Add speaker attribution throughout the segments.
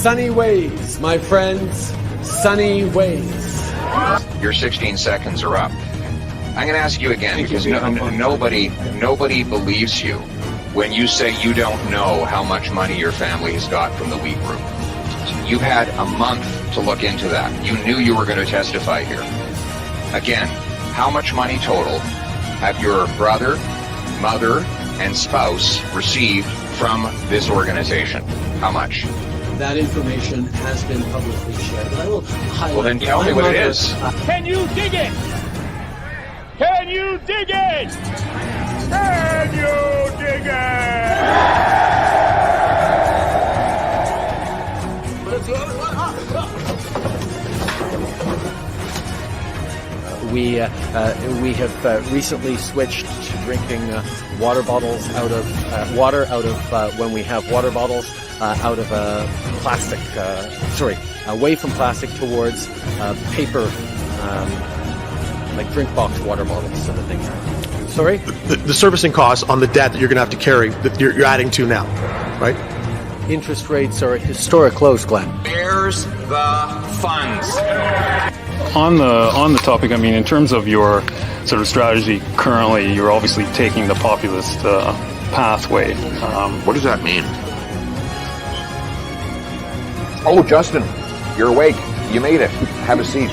Speaker 1: Sunny ways, my friends. Sunny ways.
Speaker 2: Your 16 seconds are up. I'm going to ask you again because nobody believes you when you say you don't know how much money your family has got from the wheat group. You've had a month to look into that. You knew you were going to testify here. Again, how much money total have your brother, mother, and spouse received from this organization? How much?
Speaker 1: That information has been publicly shared, but I will highlight.
Speaker 2: Well, then tell me what it is.
Speaker 3: Can you dig it? Can you dig it? Can you dig it?
Speaker 4: We have recently switched to drinking water bottles out of water out of when we have water bottles out of plastic. Away from plastic towards paper, like drink box water bottles sort of thing. Sorry?
Speaker 5: The servicing costs on the debt that you're going to have to carry that you're adding to now, right?
Speaker 4: Interest rates are at historic lows, Glenn.
Speaker 2: Where's the funds?
Speaker 6: On the topic, I mean, in terms of your sort of strategy currently, you're obviously taking the populist pathway.
Speaker 2: What does that mean? Oh, Justin, you're awake. You made it. Have a seat.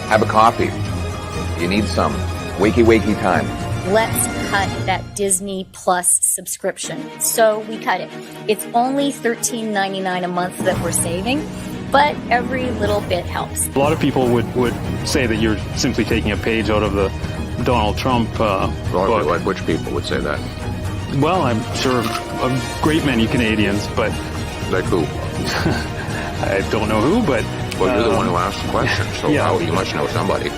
Speaker 2: Have a coffee. You need some. Wakey time.
Speaker 7: Let's cut that Disney Plus subscription. So we cut it. It's only $13.99 a month that we're saving, but every little bit helps.
Speaker 6: A lot of people would say that you're simply taking a page out of the Donald Trump book.
Speaker 2: Which people would say that?
Speaker 6: Well, I'm sure a great many Canadians, but...
Speaker 2: Like who?
Speaker 6: I don't know who, but...
Speaker 2: Well, you're the one who asked the question, so
Speaker 6: yeah.
Speaker 2: You must know somebody.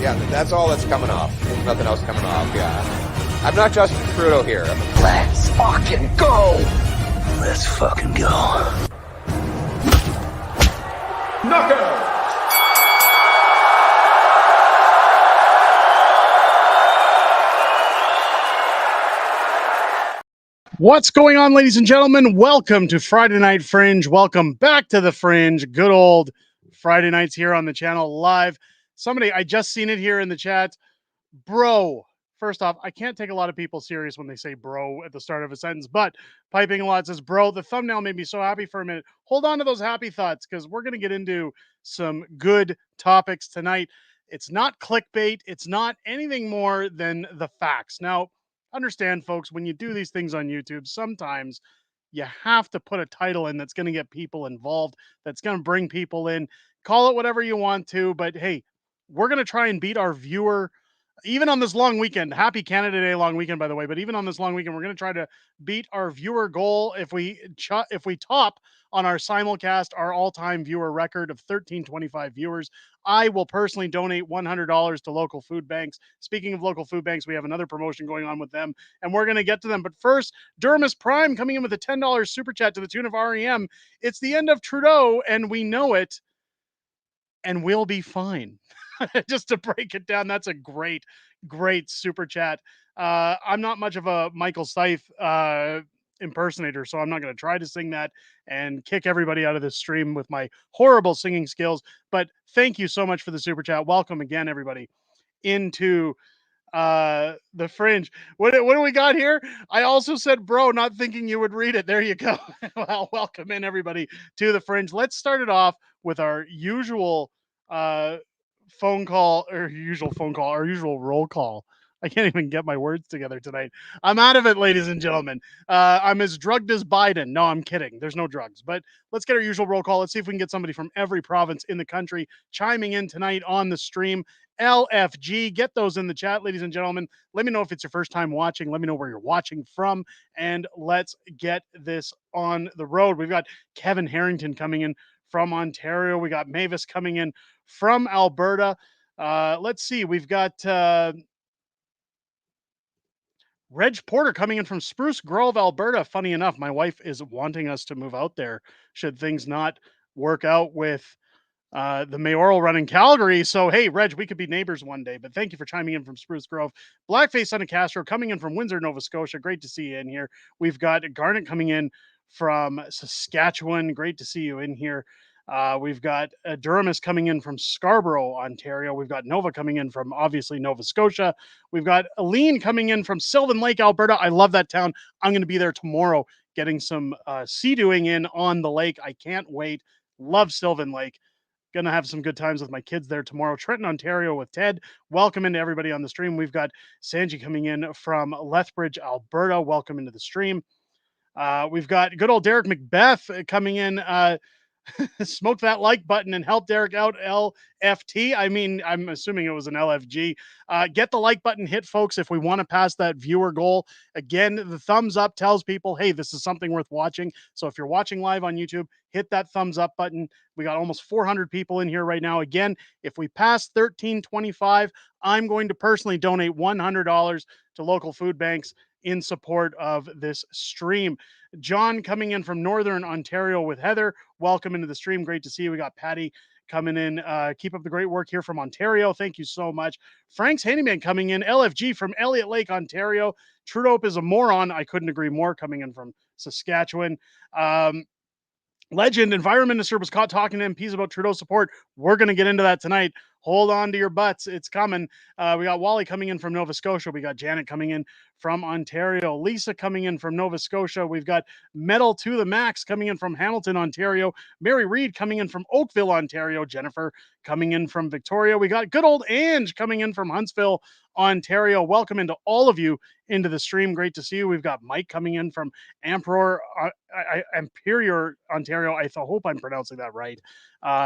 Speaker 2: Yeah, that's all that's coming off. There's nothing else coming off, yeah. I'm not Justin Trudeau here. Let's fucking go!
Speaker 8: Let's fucking go.
Speaker 3: Knockout!
Speaker 9: What's going on, ladies and gentlemen? Welcome to Friday Night Fringe. Welcome back to the Fringe. Good old Friday nights here on the channel live. Somebody, I just seen it here in the chat. Bro. First off, I can't take a lot of people serious when they say bro at the start of a sentence, but Piping a Lot says, bro, the thumbnail made me so happy for a minute. Hold on to those happy thoughts because we're going to get into some good topics tonight. It's not clickbait. It's not anything more than the facts. Now, understand, folks, when you do these things on YouTube, sometimes you have to put a title in that's going to get people involved, that's going to bring people in. Call it whatever you want to, but hey, we're going to try and beat our viewer, even on this long weekend. Happy Canada Day long weekend, by the way, but even on this long weekend, we're going to try to beat our viewer goal if we top on our simulcast our all-time viewer record of 1325 viewers. I will personally donate $100 to local food banks. Speaking of local food banks, we have another promotion going on with them, and we're going to get to them. But first, Dermis Prime coming in with a $10 super chat to the tune of REM. It's the end of Trudeau, and we know it, and we'll be fine. Just to break it down, that's a great super chat. I'm not much of a Michael Stife impersonator, so I'm not going to try to sing that and kick everybody out of this stream with my horrible singing skills. But thank you so much for the super chat. Welcome again, everybody, into the Fringe. What do we got here? I also said bro, not thinking you would read it. There you go. Well, welcome in, everybody, to the Fringe. Let's start it off with our usual our usual roll call. I can't even get my words together tonight. I'm out of it, ladies and gentlemen. I'm as drugged as Biden. No, I'm kidding. There's no drugs. But let's get our usual roll call. Let's see if we can get somebody from every province in the country chiming in tonight on the stream. LFG, get those in the chat, ladies and gentlemen. Let me know if it's your first time watching. Let me know where you're watching from. And let's get this on the road. We've got Kevin Harrington coming in from Ontario. We got Mavis coming in from Alberta. Let's see. We've got Reg Porter coming in from Spruce Grove, Alberta. Funny enough, my wife is wanting us to move out there should things not work out with the mayoral run in Calgary. So, hey, Reg, we could be neighbors one day, but thank you for chiming in from Spruce Grove. Blackface Son of Castro coming in from Windsor, Nova Scotia. Great to see you in here. We've got Garnet coming in from Saskatchewan. Great to see you in here. We've got Duramus coming in from Scarborough, Ontario. We've got Nova coming in from obviously Nova Scotia. We've got Aline coming in from Sylvan Lake, Alberta. I love that town. I'm going to be there tomorrow getting some sea doing in on the lake. I can't wait. Love Sylvan Lake. Gonna have some good times with my kids there tomorrow. Trenton, Ontario with Ted. Welcome into everybody on the stream. We've got Sanji coming in from Lethbridge, Alberta. Welcome into the stream. We've got good old Derek Macbeth coming in. Smoke that like button and help Derek out. LFT. I mean, I'm assuming it was an LFG. Get the like button hit, folks, if we want to pass that viewer goal. Again, the thumbs up tells people, hey, this is something worth watching. So if you're watching live on YouTube, hit that thumbs up button. We got almost 400 people in here right now. Again, if we pass 1325, I'm going to personally donate $100 to local food banks in support of this stream. John coming in from Northern Ontario with Heather. Welcome into the stream. Great to see you. We got Patty coming in. Keep up the great work here from Ontario. Thank you so much. Frank's Handyman coming in. LFG from Elliott Lake, Ontario. Trudeau is a moron. I couldn't agree more. Coming in from Saskatchewan. Legend Environment Minister was caught talking to MPs about Trudeau support. We're going to get into that tonight. Hold on to your butts. It's coming. We got Wally coming in from Nova Scotia. We got Janet coming in from Ontario. Lisa coming in from Nova Scotia. We've got Metal to the Max coming in from Hamilton, Ontario. Mary Reed coming in from Oakville, Ontario. Jennifer coming in from Victoria. We got good old Ange coming in from Huntsville, Ontario. Welcome into all of you into the stream. Great to see you. We've got Mike coming in from Emperor, Ontario. I hope I'm pronouncing that right.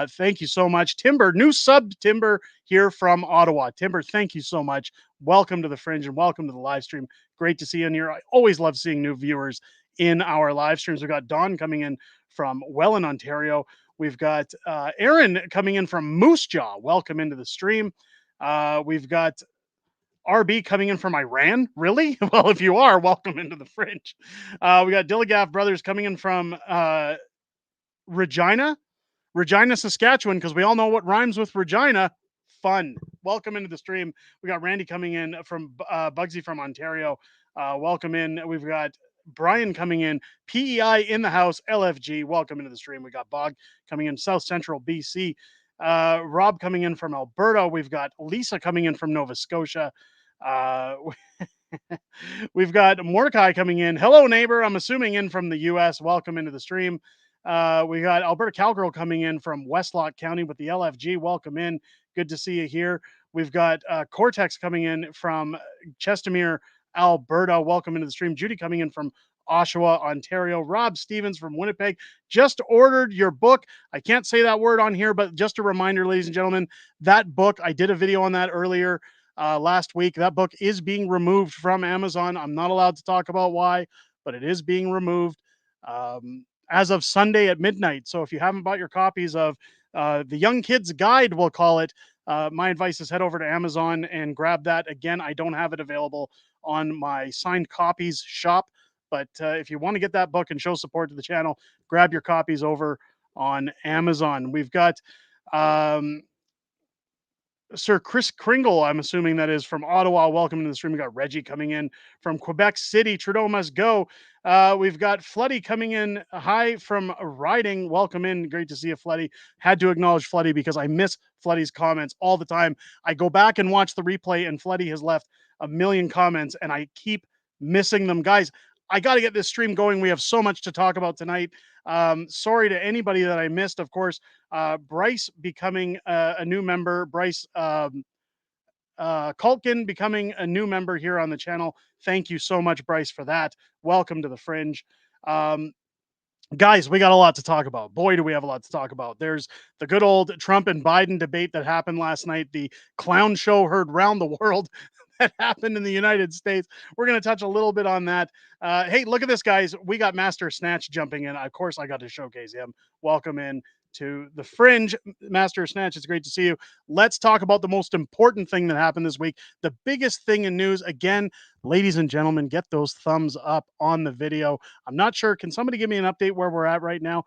Speaker 9: Thank you so much. Timber, new sub Timber here from Ottawa. Timber, thank you so much. Welcome to the Fringe and welcome to the live stream. Great to see you in here. I always love seeing new viewers in our live streams. We've got Dawn coming in from Welland, Ontario. We've got Aaron coming in from Moose Jaw. Welcome into the stream. We've got RB coming in from Iran. Really? Well, if you are, welcome into the Fringe. We got Dilligaff Brothers coming in from Regina, Saskatchewan, because we all know what rhymes with Regina. Fun. Welcome into the stream. We got Randy coming in from Bugsy from Ontario. Welcome in. We've got Brian coming in, PEI in the house, LFG. Welcome into the stream. We got Bog coming in, South Central BC. Rob coming in from Alberta. We've got Lisa coming in from Nova Scotia. We've got Mordecai coming in. Hello, neighbor. I'm assuming in from the US. Welcome into the stream. We got Alberta Cowgirl coming in from Westlock County with the LFG. Welcome in. Good to see you here. We've got Cortex coming in from Chestermere, Alberta. Welcome into the stream. Judy coming in from Oshawa, Ontario. Rob Stevens from Winnipeg. Just ordered your book. I can't say that word on here, but just a reminder, ladies and gentlemen, that book, I did a video on that earlier last week. That book is being removed from Amazon. I'm not allowed to talk about why, but it is being removed as of Sunday at midnight. So if you haven't bought your copies of the Young Kids Guide, we'll call it, my advice is head over to Amazon and grab that. Again, I don't have it available on my signed copies shop, but if you want to get that book and show support to the channel, grab your copies over on Amazon. We've got Sir Chris Kringle, I'm assuming that is from Ottawa. Welcome to the stream. We got Reggie coming in from Quebec City. Trudeau must go. We've got Floody coming in. Hi from Riding. Welcome in. Great to see you, Floody. Had to acknowledge Floody because I miss Floody's comments all the time. I go back and watch the replay, and Floody has left a million comments, and I keep missing them. Guys, I got to get this stream going. We have so much to talk about tonight. Sorry to anybody that I missed. Of course, Bryce becoming a new member. Bryce Culkin becoming a new member here on the channel. Thank you so much, Bryce, for that. Welcome to the Fringe. Guys, we got a lot to talk about. Boy, do we have a lot to talk about. There's the good old Trump and Biden debate that happened last night. The clown show heard round the world that happened in the United States. We're going to touch a little bit on that. Hey, look at this, guys. We got Master Snatch jumping in. Of course, I got to showcase him. Welcome in. to the Fringe. Master of Snatch, it's great to see you. Let's talk about the most important thing that happened this week. The biggest thing in news. Again, ladies and gentlemen, get those thumbs up on the video. I'm not sure. Can somebody give me an update where we're at right now?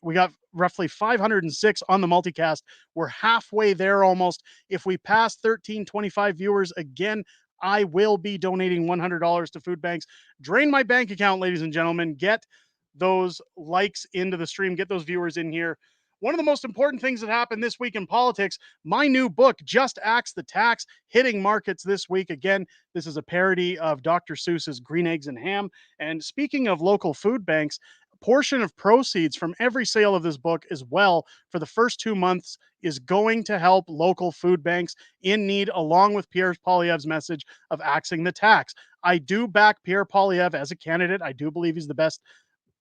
Speaker 9: We got roughly 506 on the multicast. We're halfway there almost. If we pass 1325 viewers again, I will be donating $100 to food banks. Drain my bank account, ladies and gentlemen. Get those likes into the stream. Get those viewers in here. One of the most important things that happened this week in politics, my new book, Just Axe the Tax, hitting markets this week. Again, this is a parody of Dr. Seuss's Green Eggs and Ham. And speaking of local food banks, a portion of proceeds from every sale of this book as well for the first 2 months is going to help local food banks in need, along with Pierre Poilievre's message of axing the tax. I do back Pierre Poilievre as a candidate. I do believe he's the best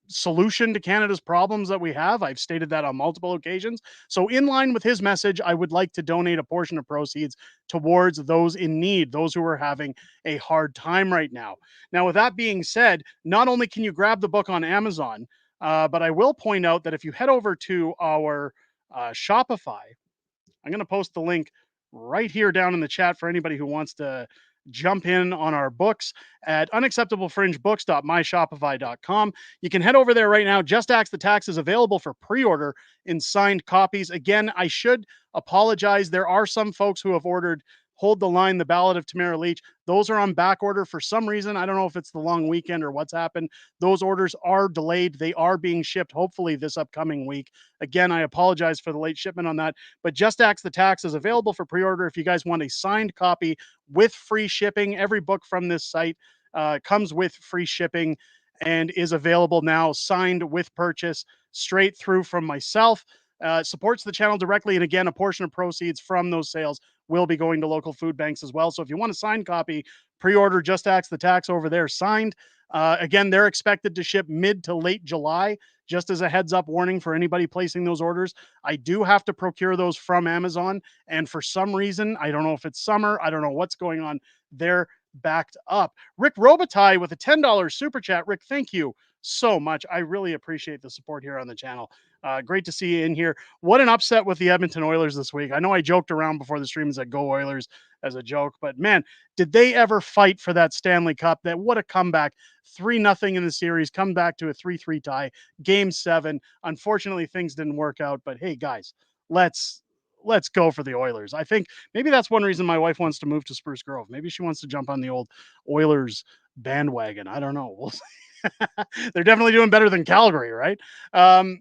Speaker 9: solution to Canada's problems that we have. I've stated that on multiple occasions. So in line with his message, I would like to donate a portion of proceeds towards those in need, those who are having a hard time right now. Now, with that being said, not only can you grab the book on Amazon, but I will point out that if you head over to our Shopify, I'm going to post the link right here down in the chat for anybody who wants to jump in on our books at unacceptablefringebooks.myshopify.com. You can head over there right now. Just Axe the Tax is available for pre-order in signed copies. Again, I should apologize. There are some folks who have ordered Hold the Line, The Ballad of Tamara Leach. Those are on back order for some reason. I don't know if it's the long weekend or what's happened. Those orders are delayed. They are being shipped hopefully this upcoming week. Again, I apologize for the late shipment on that, but Just Axe the Tax is available for pre-order if you guys want a signed copy with free shipping. Every book from this site comes with free shipping and is available now, signed with purchase, straight through from myself. Supports the channel directly, and again, a portion of proceeds from those sales will be going to local food banks as well. So if you want a signed copy, pre-order Just Axe the Tax over there, signed. Again, they're expected to ship mid to late July. Just as a heads up warning for anybody placing those orders, I do have to procure those from Amazon. And for some reason, I don't know if it's summer, I don't know what's going on, they're backed up. Rick Robitaille with a $10 super chat. Rick, thank you so much. I really appreciate the support here on the channel. Great to see you in here. What an upset with the Edmonton Oilers this week. I know I joked around before the stream and said go Oilers as a joke, but man, did they ever fight for that Stanley Cup? That what a comeback. 3-0 in the series, come back to a 3-3 tie, game 7. Unfortunately, things didn't work out, but hey guys, let's go for the Oilers. I think maybe that's one reason my wife wants to move to Spruce Grove. Maybe she wants to jump on the old Oilers bandwagon. I don't know. We'll see. They're definitely doing better than Calgary, right? The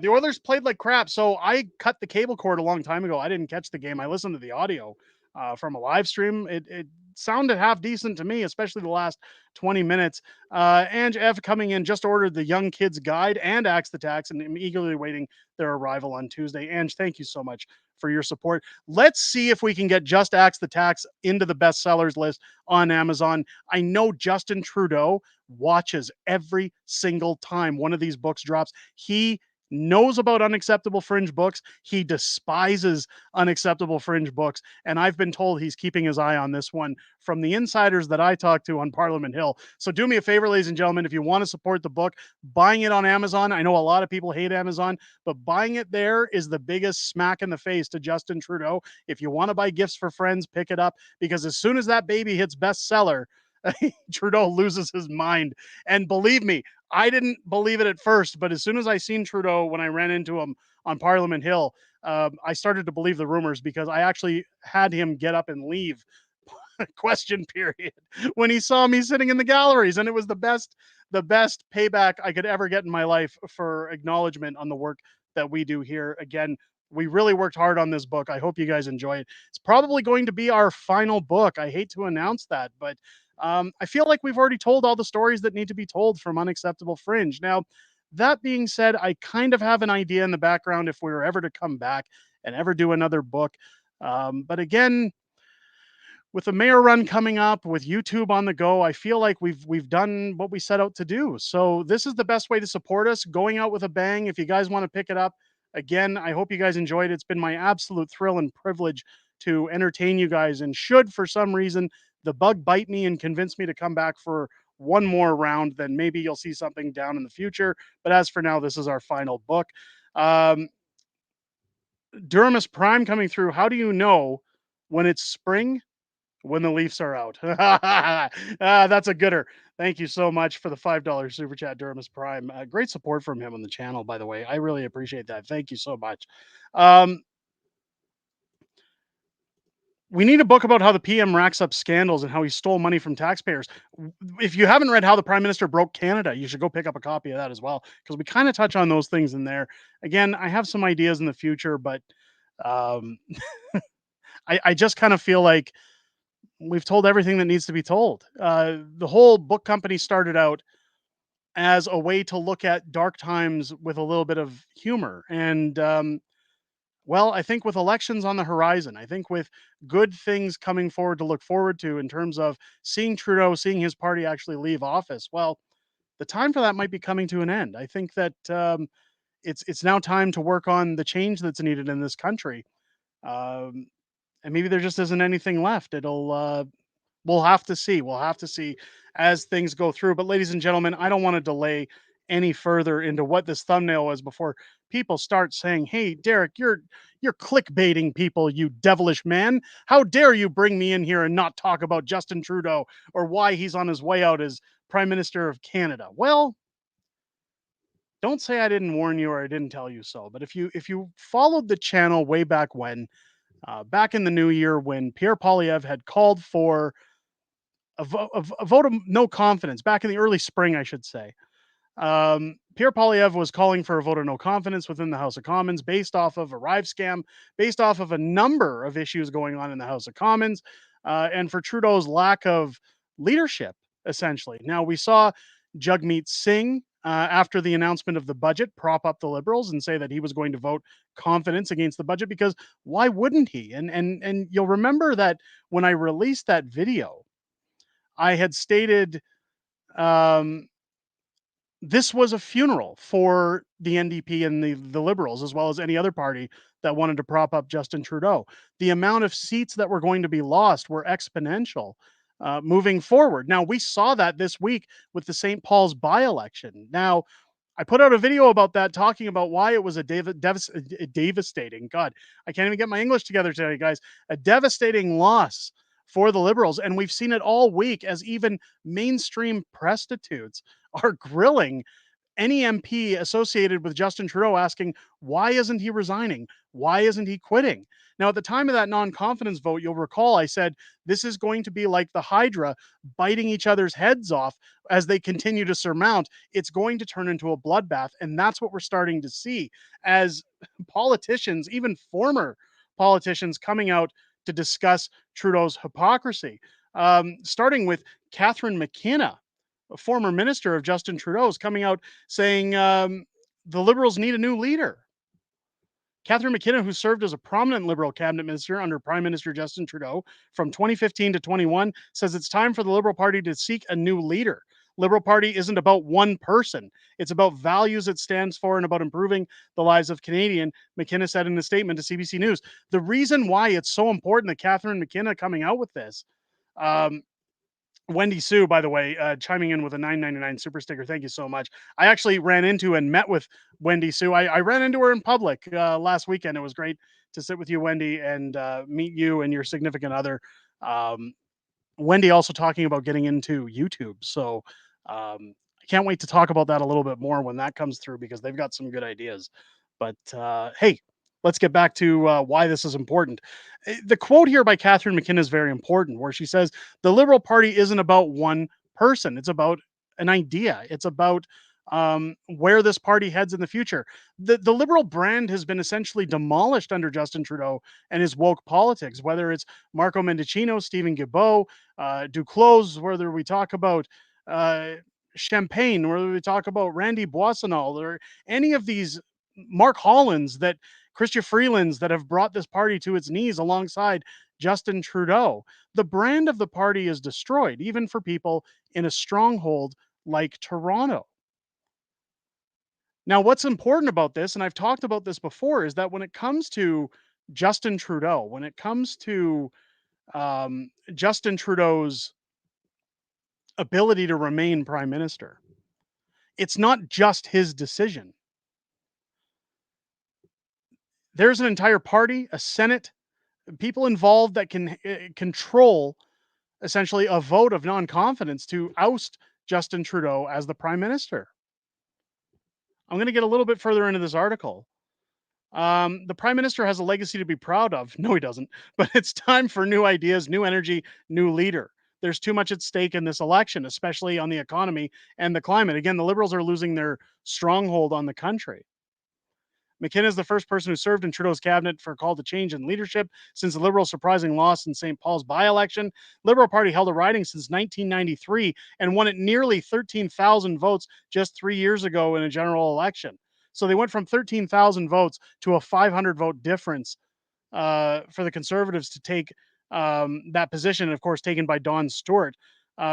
Speaker 9: Oilers played like crap. So I cut the cable cord a long time ago. I didn't catch the game. I listened to the audio from a live stream. It sounded half decent to me, especially the last 20 minutes. Ange F coming in, just ordered the Young Kids Guide and Axe the Tax, and I'm eagerly waiting their arrival on Tuesday. Ange, thank you so much for your support. Let's see if we can get Just Axe the Tax into the bestsellers list on Amazon. I know Justin Trudeau watches every single time one of these books drops. He knows about Unacceptable Fringe books. He despises Unacceptable Fringe books. And I've been told he's keeping his eye on this one from the insiders that I talked to on Parliament Hill. So do me a favor, ladies and gentlemen, if you want to support the book, buying it on Amazon. I know a lot of people hate Amazon, but buying it there is the biggest smack in the face to Justin Trudeau. If you want to buy gifts for friends, pick it up, because as soon as that baby hits bestseller, Trudeau loses his mind. And believe me, I didn't believe it at first, but as soon as I seen Trudeau, when I ran into him on Parliament Hill, I started to believe the rumors, because I actually had him get up and leave question period when he saw me sitting in the galleries. And it was the best payback I could ever get in my life for acknowledgement on the work that we do here. Again, we really worked hard on this book. I hope you guys enjoy it. It's probably going to be our final book. I hate to announce that, but I feel like we've already told all the stories that need to be told from Unacceptable Fringe. Now, that being said, I kind of have an idea in the background if we were ever to come back and ever do another book. But again, with the mayor run coming up, with YouTube on the go, I feel like we've done what we set out to do. So this is the best way to support us, going out with a bang. If you guys want to pick it up, again, I hope you guys enjoyed it. It's been my absolute thrill and privilege to entertain you guys. And should for some reason the bug bite me and convince me to come back for one more round, then maybe you'll see something down in the future. But as for now, this is our final book. Um, Duramus Prime coming through. How do you know when it's spring? When the Leafs are out. That's a gooder. Thank you so much for the $5 super chat, Duramus Prime. Great support from him on the channel, by the way. I really appreciate that. Thank you so much. We need a book about how the PM racks up scandals and how he stole money from taxpayers. If you haven't read How the Prime Minister Broke Canada, you should go pick up a copy of that as well, because we kind of touch on those things in there. Again, I have some ideas in the future, but um, I just kind of feel like we've told everything that needs to be told. The whole book company started out as a way to look at dark times with a little bit of humor. And well, I think with elections on the horizon, I think with good things coming forward to look forward to in terms of seeing Trudeau, seeing his party actually leave office, well, the time for that might be coming to an end. I think that it's now time to work on the change that's needed in this country. Um, and maybe there just isn't anything left. We'll have to see. We'll have to see as things go through. But ladies and gentlemen, I don't want to delay any further into what this thumbnail was before people start saying, "Hey, Derek, you're clickbaiting people, you devilish man. How dare you bring me in here and not talk about Justin Trudeau or why he's on his way out as Prime Minister of Canada?" Well, don't say I didn't warn you or I didn't tell you so. But if you followed the channel way back when, back in the new year when Pierre Poilievre had called for a vote of no confidence back in the early spring, I should say. Pierre Poilievre was calling for a vote of no confidence within the House of Commons based off of a Rive scam, based off of a number of issues going on in the House of Commons, and for Trudeau's lack of leadership, essentially. Now, we saw Jagmeet Singh, after the announcement of the budget, prop up the Liberals and say that he was going to vote confidence against the budget because why wouldn't he? And you'll remember that when I released that video, I had stated um, this was a funeral for the NDP and the Liberals, as well as any other party that wanted to prop up Justin Trudeau. The amount of seats that were going to be lost were exponential moving forward. Now, we saw that this week with the St. Paul's by-election. Now, I put out a video about that, talking about why it was a devastating, God, I can't even get my English together today, guys, a devastating loss for the Liberals. And we've seen it all week as even mainstream prostitutes are grilling any MP associated with Justin Trudeau, asking, why isn't he resigning? Why isn't he quitting? Now, at the time of that non-confidence vote, you'll recall I said this is going to be like the Hydra biting each other's heads off as they continue to surmount. It's going to turn into a bloodbath. And that's what we're starting to see as politicians, even former politicians, coming out to discuss Trudeau's hypocrisy. Starting with Catherine McKenna, a former minister of Justin Trudeau's, coming out saying the Liberals need a new leader. Catherine McKenna, who served as a prominent Liberal cabinet minister under Prime Minister Justin Trudeau from 2015 to 21, says it's time for the Liberal Party to seek a new leader. Liberal Party isn't about one person. It's about values it stands for and about improving the lives of Canadians, McKenna said in a statement to CBC News. The reason why it's so important that Catherine McKenna coming out with this, Wendy Sue, by the way, chiming in with a $9.99 super sticker. Thank you so much. I actually ran into and met with Wendy Sue. I ran into her in public last weekend. It was great to sit with you, Wendy, and meet you and your significant other. Wendy also talking about getting into YouTube. So I can't wait to talk about that a little bit more when that comes through, because they've got some good ideas. But hey, let's get back to why this is important. The quote here by Catherine McKenna is very important, where she says, the Liberal Party isn't about one person. It's about an idea. It's about where this party heads in the future. The Liberal brand has been essentially demolished under Justin Trudeau and his woke politics, whether it's Marco Mendicino, Stephen Guilbeault, Duclos, whether we talk about Champagne, whether we talk about Randy Boissonnault, or any of these Mark Hollands, that Chrystia Freelands, that have brought this party to its knees alongside Justin Trudeau. The brand of the party is destroyed, even for people in a stronghold like Toronto. Now, what's important about this, and I've talked about this before, is that when it comes to Justin Trudeau, when it comes to Justin Trudeau's ability to remain prime minister. It's not just his decision. There's an entire party, a Senate, people involved that can control essentially a vote of non-confidence to oust Justin Trudeau as the prime minister. I'm going to get a little bit further into this article. The prime minister has a legacy to be proud of. No, he doesn't. But it's time for new ideas, new energy, new leader. There's too much at stake in this election, especially on the economy and the climate. Again, the Liberals are losing their stronghold on the country. McKenna is the first person who served in Trudeau's cabinet for a call to change in leadership since the Liberals' surprising loss in St. Paul's by-election. Liberal Party held a riding since 1993 and won at nearly 13,000 votes just 3 years ago in a general election. So they went from 13,000 votes to a 500 vote difference for the Conservatives to take that position, of course, taken by Don Stewart,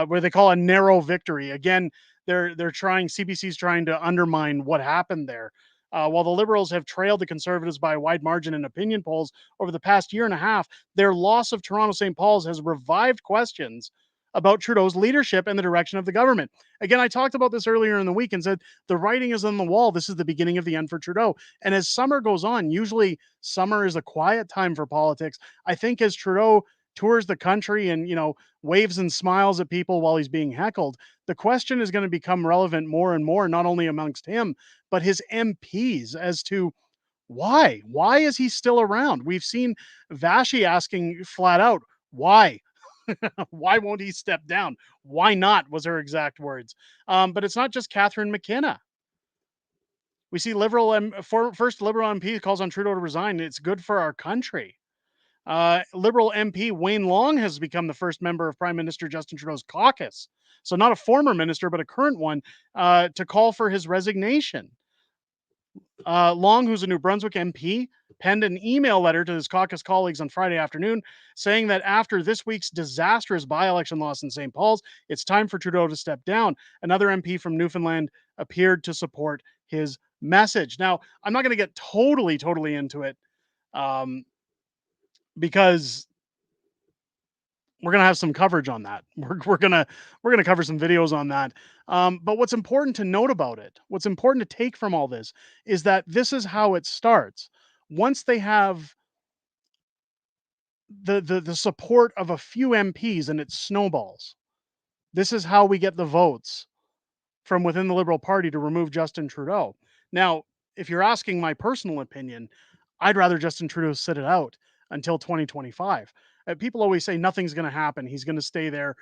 Speaker 9: where they call a narrow victory. Again, they're trying, CBC's trying to undermine what happened there. While the Liberals have trailed the Conservatives by a wide margin in opinion polls over the past year and a half, their loss of Toronto St. Paul's has revived questions about Trudeau's leadership and the direction of the government. Again, I talked about this earlier in the week and said the writing is on the wall. This is the beginning of the end for Trudeau. And as summer goes on, usually summer is a quiet time for politics. I think as Trudeau tours the country and, waves and smiles at people while he's being heckled, the question is going to become relevant more and more, not only amongst him, but his MPs as to why? Why is he still around? We've seen Vashi asking flat out, why? Why won't he step down? Why not? Was her exact words. But it's not just Catherine McKenna. We see first Liberal MP calls on Trudeau to resign. It's good for our country. Liberal MP Wayne Long has become the first member of Prime Minister Justin Trudeau's caucus. So not a former minister, but a current one, to call for his resignation. Long, who's a New Brunswick MP, penned an email letter to his caucus colleagues on Friday afternoon saying that after this week's disastrous by-election loss in St. Paul's, it's time for Trudeau to step down. Another MP from Newfoundland appeared to support his message. Now, I'm not going to get totally into it because we're going to have some coverage on that. We're going to cover some videos on that. But what's important to note about it, what's important to take from all this is that this is how it starts. Once they have the support of a few MPs and it snowballs, this is how we get the votes from within the Liberal Party to remove Justin Trudeau. Now, if you're asking my personal opinion, I'd rather Justin Trudeau sit it out until 2025. People always say nothing's going to happen. He's going to stay there.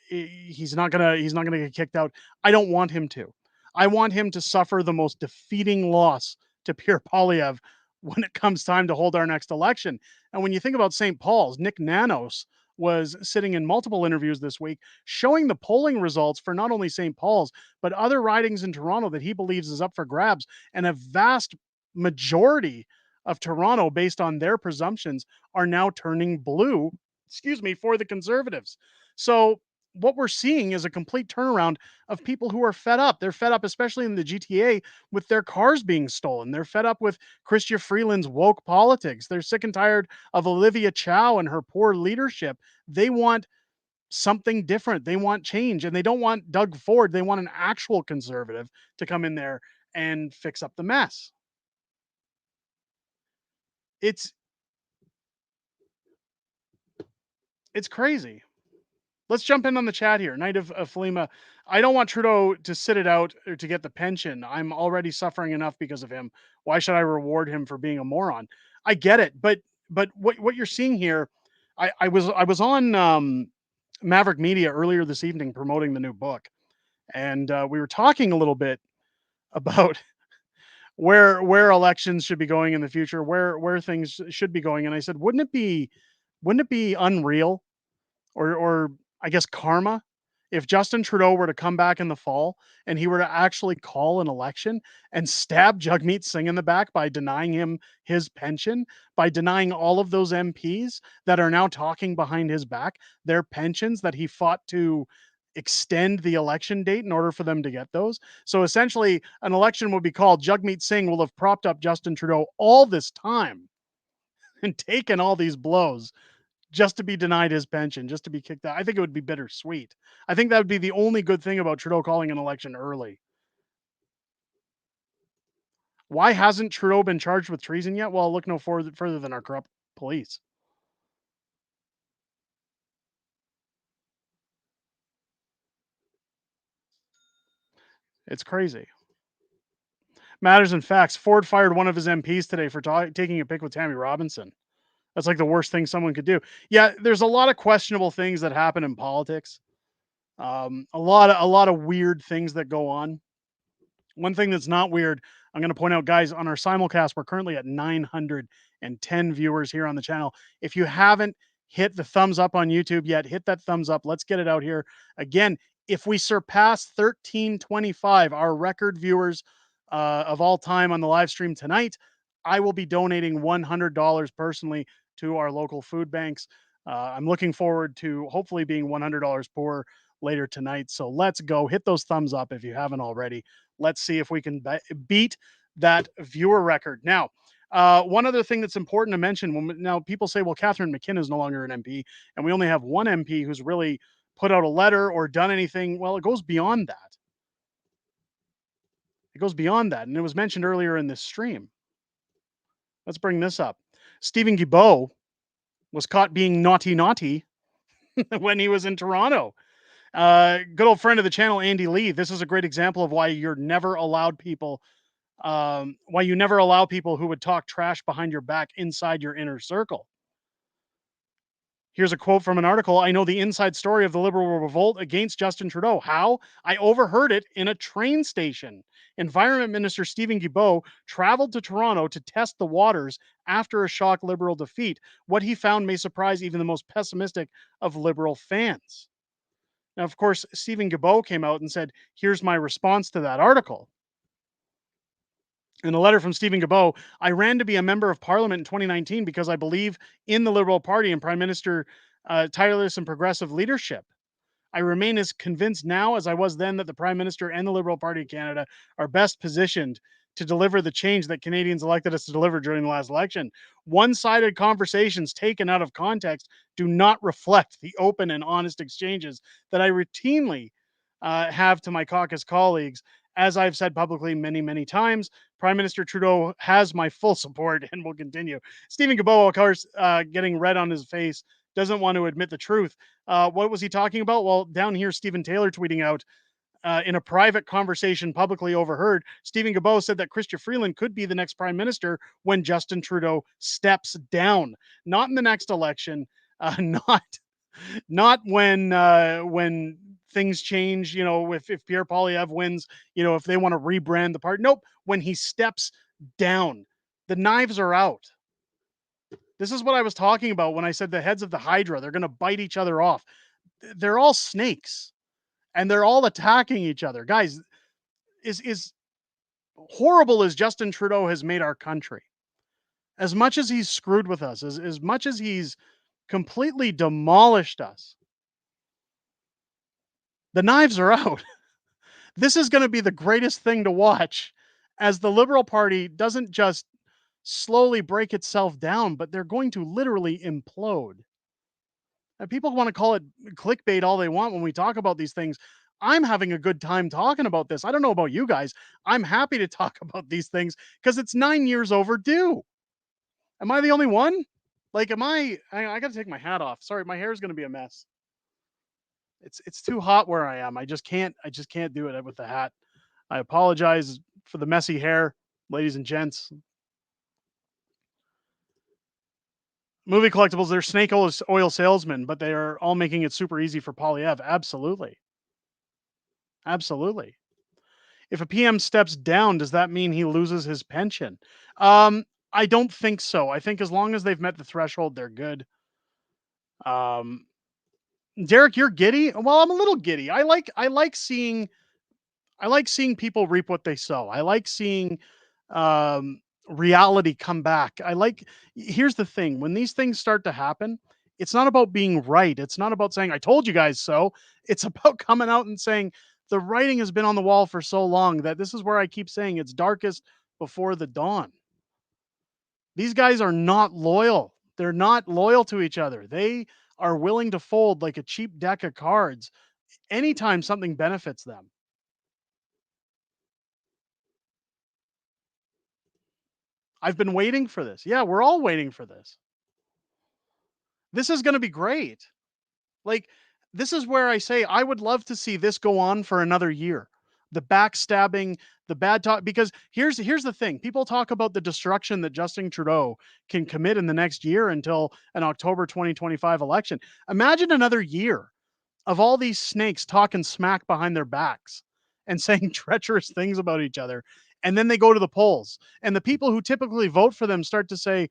Speaker 9: He's not going to get kicked out. I don't want him to. I want him to suffer the most defeating loss to Pierre Poilievre when it comes time to hold our next election. And when you think about St. Paul's, Nick Nanos was sitting in multiple interviews this week showing the polling results for not only St. Paul's, but other ridings in Toronto that he believes is up for grabs. And a vast majority of Toronto, based on their presumptions, are now turning blue, for the Conservatives. So what we're seeing is a complete turnaround of people who are fed up. They're fed up, especially in the GTA, with their cars being stolen. They're fed up with Chrystia Freeland's woke politics. They're sick and tired of Olivia Chow and her poor leadership. They want something different. They want change, and they don't want Doug Ford. They want an actual conservative to come in there and fix up the mess. It's crazy. Let's jump in on the chat here. Night of Falima. I don't want Trudeau to sit it out or to get the pension. I'm already suffering enough because of him. Why should I reward him for being a moron? I get it, but what you're seeing here, I was on Maverick Media earlier this evening promoting the new book, and we were talking a little bit about where elections should be going in the future, where things should be going, and I said, wouldn't it be unreal, or I guess karma, if Justin Trudeau were to come back in the fall and he were to actually call an election and stab Jagmeet Singh in the back by denying him his pension, by denying all of those MPs that are now talking behind his back their pensions that he fought to extend the election date in order for them to get those. So essentially, an election would be called. Jagmeet Singh will have propped up Justin Trudeau all this time and taken all these blows just to be denied his pension, just to be kicked out. I think it would be bittersweet. I think that would be the only good thing about Trudeau calling an election early. Why hasn't Trudeau been charged with treason yet? Well, look no further than our corrupt police. It's crazy. Matters and facts. Ford fired one of his MPs today for taking a pic with Tammy Robinson. That's like the worst thing someone could do. Yeah, there's a lot of questionable things that happen in politics. A lot of weird things that go on. One thing that's not weird, I'm going to point out, guys, on our simulcast, we're currently at 910 viewers here on the channel. If you haven't hit the thumbs up on YouTube yet, hit that thumbs up. Let's get it out here. Again, if we surpass 1325, our record viewers of all time on the live stream tonight, I will be donating $100 personally to our local food banks. I'm looking forward to hopefully being $100 poor later tonight. So let's go. Hit those thumbs up if you haven't already. Let's see if we can beat that viewer record. Now, one other thing that's important to mention, now people say, well, Catherine McKenna is no longer an MP, and we only have one MP who's really put out a letter or done anything. Well, it goes beyond that. It goes beyond that. And it was mentioned earlier in this stream. Let's bring this up. Stephen Guilbeault was caught being naughty when he was in Toronto. Good old friend of the channel, Andy Lee. This is a great example of why you're never allowed people, why you never allow people who would talk trash behind your back inside your inner circle. Here's a quote from an article. I know the inside story of the Liberal revolt against Justin Trudeau. How? I overheard it in a train station. Environment Minister Stephen Guilbeault traveled to Toronto to test the waters after a shock Liberal defeat. What he found may surprise even the most pessimistic of Liberal fans. Now, of course, Stephen Guilbeault came out and said, here's my response to that article. In a letter from Stephen Guilbeault, I ran to be a member of Parliament in 2019 because I believe in the Liberal Party and Prime Minister tireless and progressive leadership. I remain as convinced now as I was then that the Prime Minister and the Liberal Party of Canada are best positioned to deliver the change that Canadians elected us to deliver during the last election. One-sided conversations taken out of context do not reflect the open and honest exchanges that I routinely have to my caucus colleagues. As I've said publicly many, many times, Prime Minister Trudeau has my full support and will continue. Stephen Guilbeault, of course, getting red on his face, doesn't want to admit the truth. What was he talking about? Well, down here, Stephen Taylor tweeting out, in a private conversation publicly overheard, Stephen Guilbeault said that Chrystia Freeland could be the next prime minister when Justin Trudeau steps down. Not in the next election, not when things change, you know, if Pierre Poilievre wins, you know, if they want to rebrand the party. Nope, when he steps down. The knives are out. This is what I was talking about when I said the heads of the Hydra, they're going to bite each other off. They're all snakes and they're all attacking each other. Guys, is horrible as Justin Trudeau has made our country, as much as he's screwed with us, as much as he's completely demolished us, the knives are out. This is going to be the greatest thing to watch as the Liberal Party doesn't just slowly break itself down, but they're going to literally implode. And people want to call it clickbait all they want when we talk about these things. I'm having a good time talking about this. I don't know about you guys. I'm happy to talk about these things because it's 9 years overdue. Am I the only one? Like, I got to take my hat off. Sorry, my hair is going to be a mess. It's too hot where I am. I just can't do it with the hat. I apologize for the messy hair, ladies and gents. Movie collectibles, they're snake oil salesmen, but they are all making it super easy for Poilievre. Absolutely. Absolutely. If a PM steps down, does that mean he loses his pension? I don't think so. I think as long as they've met the threshold, they're good. Derek, you're giddy? Well, I'm a little giddy. I like seeing people reap what they sow. I like seeing reality come back. Here's the thing, when these things start to happen, it's not about being right. It's not about saying, I told you guys so. It's about coming out and saying, the writing has been on the wall for so long that this is where I keep saying it's darkest before the dawn. These guys are not loyal They're not loyal to each other. They are willing to fold like a cheap deck of cards anytime something benefits them. I've been waiting for this. Yeah, we're all waiting for this. This is going to be great. Like, this is where I say I would love to see this go on for another year. The backstabbing, the bad talk, because here's the thing. People talk about the destruction that Justin Trudeau can commit in the next year until an October 2025 election. Imagine another year of all these snakes talking smack behind their backs and saying treacherous things about each other. And then they go to the polls. And the people who typically vote for them start to say,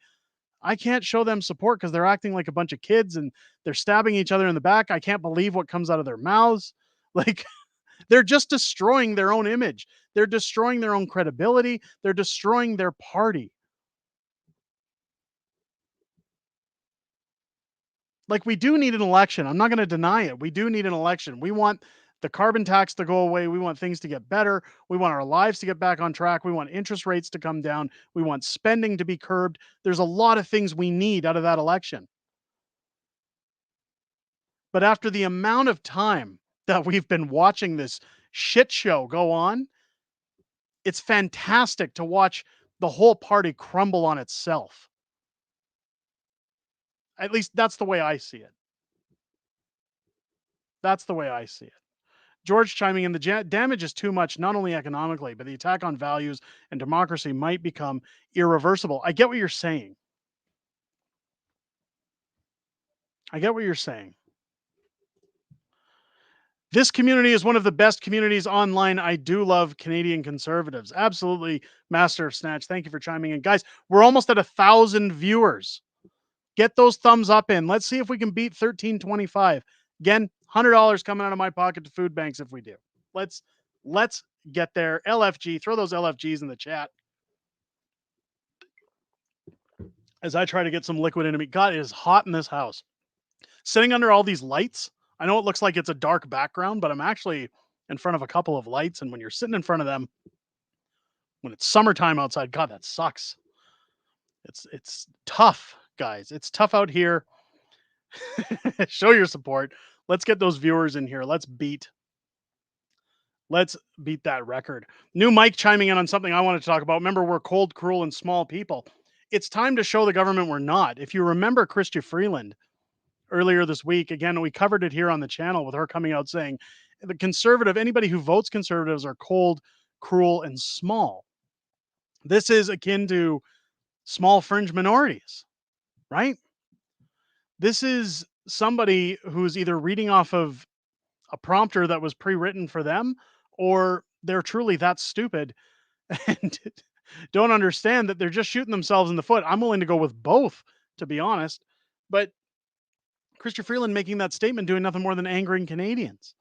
Speaker 9: I can't show them support because they're acting like a bunch of kids and they're stabbing each other in the back. I can't believe what comes out of their mouths. Like, they're just destroying their own image. They're destroying their own credibility. They're destroying their party. Like, we do need an election. I'm not going to deny it. We do need an election. We want the carbon tax to go away. We want things to get better. We want our lives to get back on track. We want interest rates to come down. We want spending to be curbed. There's a lot of things we need out of that election. But after the amount of time that we've been watching this shit show go on, it's fantastic to watch the whole party crumble on itself. At least that's the way I see it. That's the way I see it. George chiming in, the damage is too much, not only economically, but the attack on values and democracy might become irreversible. I get what you're saying. I get what you're saying. This community is one of the best communities online. I do love Canadian conservatives. Absolutely, Master of Snatch. Thank you for chiming in. Guys, we're almost at 1,000 viewers. Get those thumbs up in. Let's see if we can beat 1325. Again, $100 coming out of my pocket to food banks if we do. Let's get there. LFG, throw those LFGs in the chat. As I try to get some liquid into me. God, it is hot in this house. Sitting under all these lights, I know it looks like it's a dark background, but I'm actually in front of a couple of lights. And when you're sitting in front of them, when it's summertime outside, God, that sucks. It's tough, guys. It's tough out here. Show your support. Let's get those viewers in here. Let's beat that record. New Mike chiming in on something I wanted to talk about. Remember, we're cold, cruel, and small people. It's time to show the government we're not. If you remember Chrystia Freeland earlier this week, again, we covered it here on the channel with her coming out saying anybody who votes conservatives are cold, cruel, and small. This is akin to small fringe minorities, right? This is somebody who's either reading off of a prompter that was pre-written for them, or they're truly that stupid and don't understand that they're just shooting themselves in the foot. I'm willing to go with both, to be honest. But Chrystia Freeland making that statement doing nothing more than angering Canadians.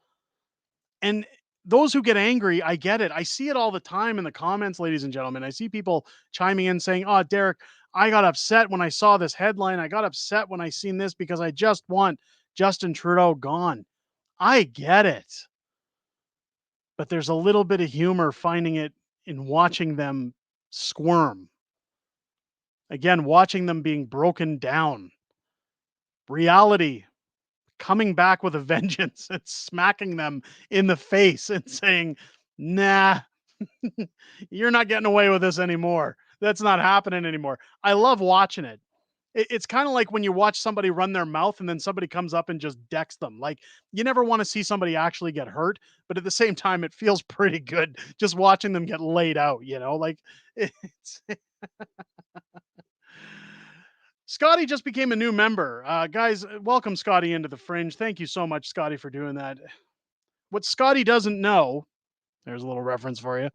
Speaker 9: And those who get angry, I get it. I see it all the time in the comments, ladies and gentlemen. I see people chiming in saying, oh, Derek, I got upset when I saw this headline. I got upset when I seen this because I just want Justin Trudeau gone. I get it. But there's a little bit of humor finding it in watching them squirm. Again, watching them being broken down. Reality coming back with a vengeance and smacking them in the face and saying, nah, you're not getting away with this anymore. That's not happening anymore. I love watching it. It's kind of like when you watch somebody run their mouth and then somebody comes up and just decks them. Like, you never want to see somebody actually get hurt, but at the same time, it feels pretty good just watching them get laid out, like it's Scotty just became a new member. Guys, welcome Scotty into the Fringe. Thank you so much, Scotty, for doing that. What Scotty doesn't know, there's a little reference for you.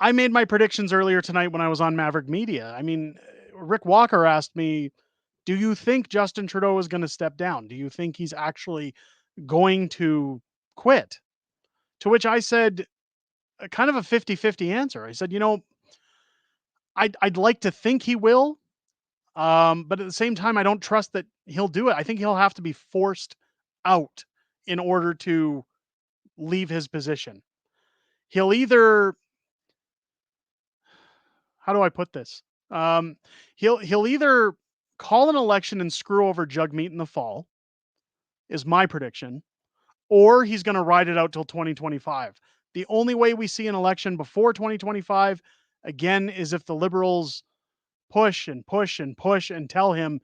Speaker 9: I made my predictions earlier tonight when I was on Maverick Media. I mean, Rick Walker asked me, do you think Justin Trudeau is going to step down? Do you think he's actually going to quit? To which I said, kind of a 50-50 answer. I said, I'd like to think he will, but at the same time, I don't trust that he'll do it. I think he'll have to be forced out in order to leave his position. He'll either, how do I put this? He'll either call an election and screw over Jugmeat in the fall, is my prediction, or he's going to ride it out till 2025. The only way we see an election before 2025, again, is if the Liberals push and push and push and tell him,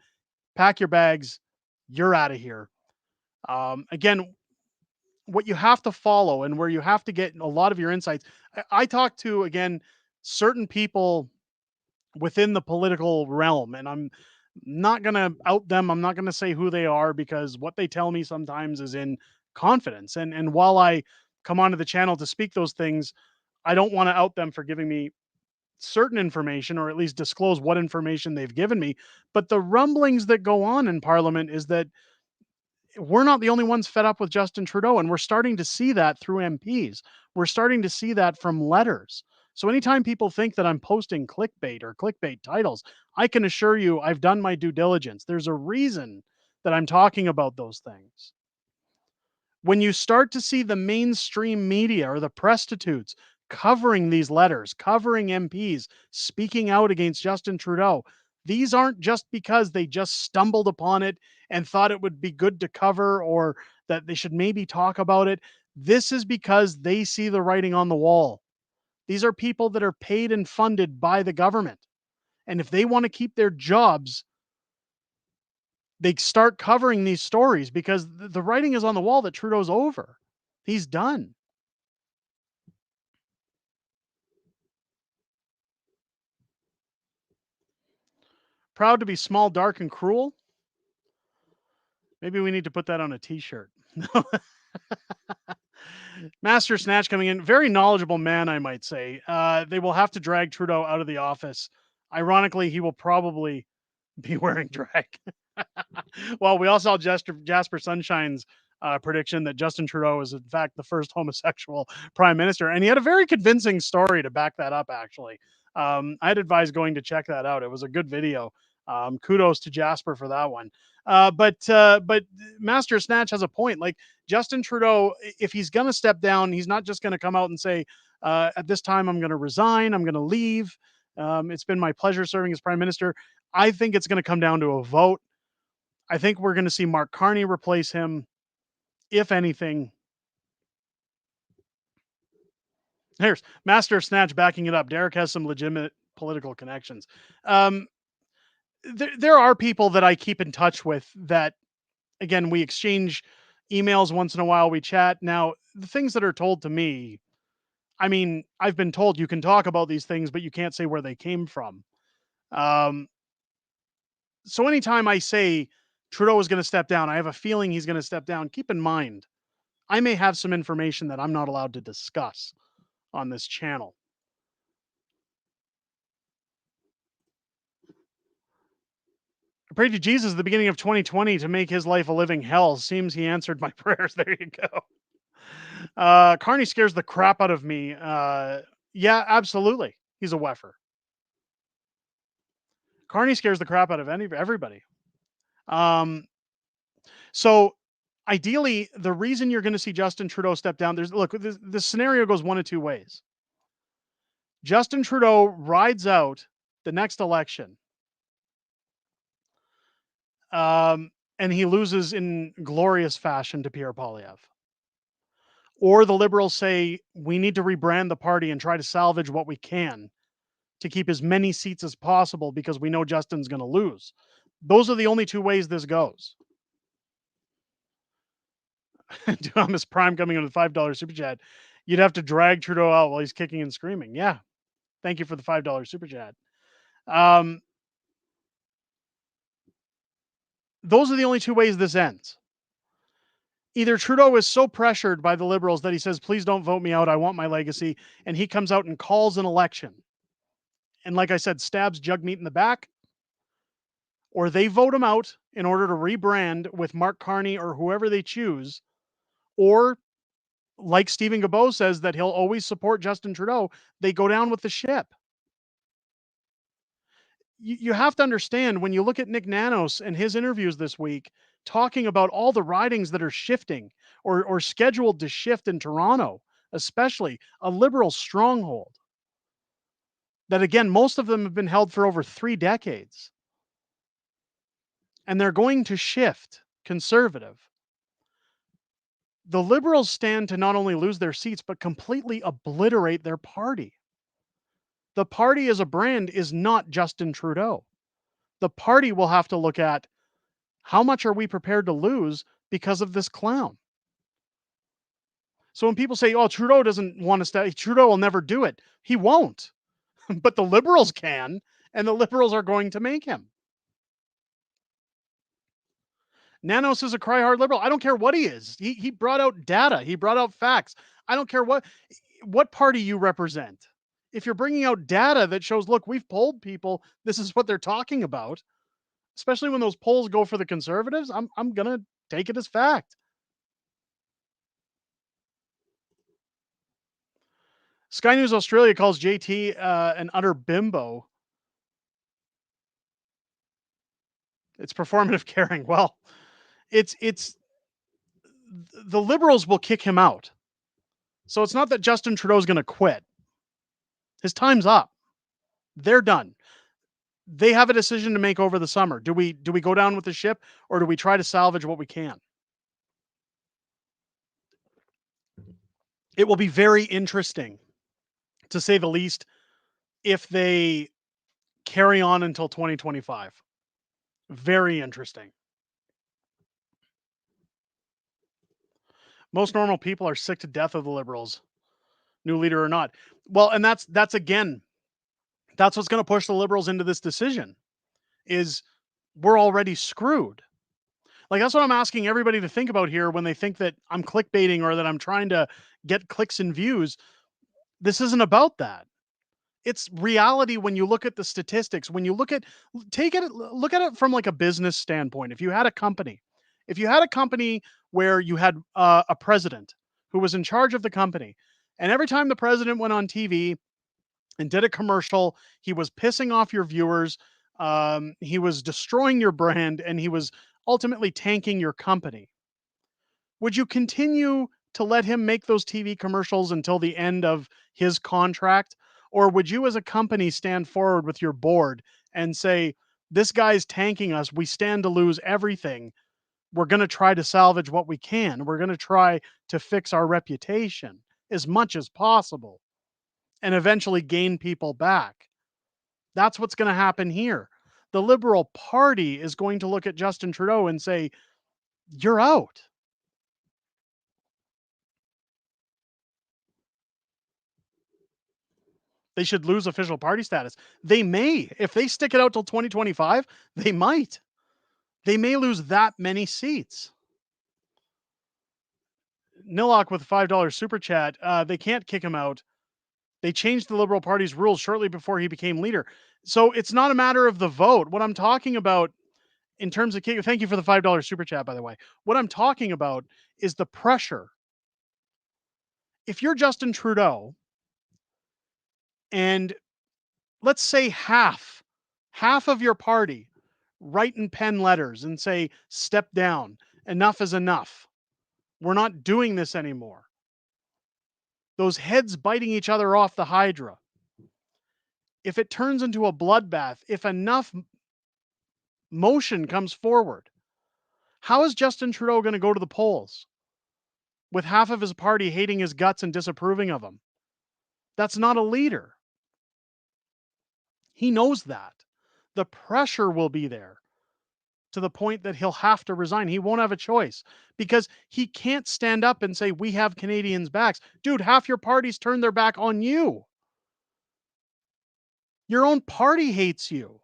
Speaker 9: pack your bags, you're out of here. Again, what you have to follow and where you have to get a lot of your insights. I talk to, again, certain people within the political realm, and I'm not going to out them. I'm not going to say who they are because what they tell me sometimes is in confidence. And while I come onto the channel to speak those things, I don't want to out them for giving me certain information or at least disclose what information they've given me. But the rumblings that go on in Parliament is that we're not the only ones fed up with Justin Trudeau, and we're starting to see that through MPs. We're starting to see that from letters. So anytime people think that I'm posting clickbait or clickbait titles, I can assure you I've done my due diligence. There's a reason that I'm talking about those things. When you start to see the mainstream media or the prostitutes covering these letters, covering MPs, speaking out against Justin Trudeau, these aren't just because they just stumbled upon it and thought it would be good to cover or that they should maybe talk about it. This is because they see the writing on the wall. These are people that are paid and funded by the government. And if they want to keep their jobs, they start covering these stories because the writing is on the wall that Trudeau's over. He's done. Proud to be small, dark, and cruel. Maybe we need to put that on a t-shirt. Master Snatch coming in. Very knowledgeable man, I might say. They will have to drag Trudeau out of the office. Ironically, he will probably be wearing drag. Well, we also saw Jasper Sunshine's prediction that Justin Trudeau is, in fact, the first homosexual prime minister. And he had a very convincing story to back that up, actually. I'd advise going to check that out. It was a good video. Kudos to Jasper for that one. But Master Snatch has a point. Like Justin Trudeau, if he's going to step down, he's not just going to come out and say, at this time, I'm going to resign. I'm going to leave. It's been my pleasure serving as prime minister. I think it's going to come down to a vote. I think we're going to see Mark Carney replace him, if anything. Here's Master Snatch backing it up. Derek has some legitimate political connections. There are people that I keep in touch with that, again, we exchange emails once in a while. We chat. Now, the things that are told to me, I mean, I've been told you can talk about these things, but you can't say where they came from. So anytime I say Trudeau is going to step down, I have a feeling he's going to step down. Keep in mind, I may have some information that I'm not allowed to discuss on this channel. I prayed to Jesus at the beginning of 2020 to make his life a living hell. Seems he answered my prayers. There you go. Carney scares the crap out of me. Yeah, absolutely. He's a weffer. Carney scares the crap out of everybody. So ideally, the reason you're going to see Justin Trudeau step down, the scenario goes one of two ways. Justin Trudeau rides out the next election, and he loses in glorious fashion to Pierre Poilievre. Or the Liberals say, we need to rebrand the party and try to salvage what we can to keep as many seats as possible because we know Justin's going to lose. Those are the only two ways this goes. Thomas Prime coming in with $5 super chat. You'd have to drag Trudeau out while he's kicking and screaming. Yeah. Thank you for the $5 super chat. Those are the only two ways this ends. Either Trudeau is so pressured by the Liberals that he says, please don't vote me out. I want my legacy. And he comes out and calls an election. And like I said, stabs Jugmeat in the back. Or they vote him out in order to rebrand with Mark Carney or whoever they choose. Or, like Stephen Guilbeault says, that he'll always support Justin Trudeau, they go down with the ship. You have to understand, when you look at Nick Nanos and his interviews this week, talking about all the ridings that are shifting or scheduled to shift in Toronto, especially a Liberal stronghold. that, again, most of them have been held for over 3 decades. And they're going to shift conservative. The Liberals stand to not only lose their seats, but completely obliterate their party. The party as a brand is not Justin Trudeau. The party will have to look at how much are we prepared to lose because of this clown. So when people say, oh, Trudeau doesn't want to stay, Trudeau will never do it. He won't. But the Liberals can, and the Liberals are going to make him. Nanos is a cry-hard Liberal. I don't care what he is. He brought out data. He brought out facts. I don't care what party you represent. If you're bringing out data that shows, look, we've polled people, this is what they're talking about, especially when those polls go for the Conservatives, I'm going to take it as fact. Sky News Australia calls JT an utter bimbo. It's performative caring. Well, it's the Liberals will kick him out. So it's not that Justin Trudeau's going to quit. His time's up. They're done. They have a decision to make over the summer. Do we go down with the ship, or do we try to salvage what we can? It will be very interesting, to say the least, if they carry on until 2025. Very interesting. Most normal people are sick to death of the Liberals, new leader or not. Well, and that's again, that's what's going to push the Liberals into this decision, is we're already screwed. Like, that's what I'm asking everybody to think about here when they think that I'm clickbaiting or that I'm trying to get clicks and views. This isn't about that. It's reality when you look at the statistics, when you look at it from like a business standpoint. If you had a company where you had a president who was in charge of the company, and every time the president went on TV and did a commercial, he was pissing off your viewers, he was destroying your brand, and he was ultimately tanking your company. Would you continue to let him make those TV commercials until the end of his contract? Or would you as a company stand forward with your board and say, this guy's tanking us, we stand to lose everything, we're going to try to salvage what we can, we're going to try to fix our reputation as much as possible and eventually gain people back? That's what's going to happen here. The Liberal Party is going to look at Justin Trudeau and say, you're out. They should lose official party status. They may. If they stick it out till 2025, they might. They may lose that many seats. Nilok with a $5 super chat. They can't kick him out. They changed the Liberal Party's rules shortly before he became leader. So it's not a matter of the vote. What I'm talking about in terms of kicking, thank you for the $5 super chat, by the way. What I'm talking about is the pressure. If you're Justin Trudeau, and let's say half of your party write in pen letters and say, step down, enough is enough, we're not doing this anymore. Those heads biting each other off the Hydra. If it turns into a bloodbath, if enough motion comes forward, how is Justin Trudeau going to go to the polls with half of his party hating his guts and disapproving of him? That's not a leader. He knows that. The pressure will be there to the point that he'll have to resign. He won't have a choice because he can't stand up and say, we have Canadians' backs. Dude, half your party's turned their back on you. Your own party hates you.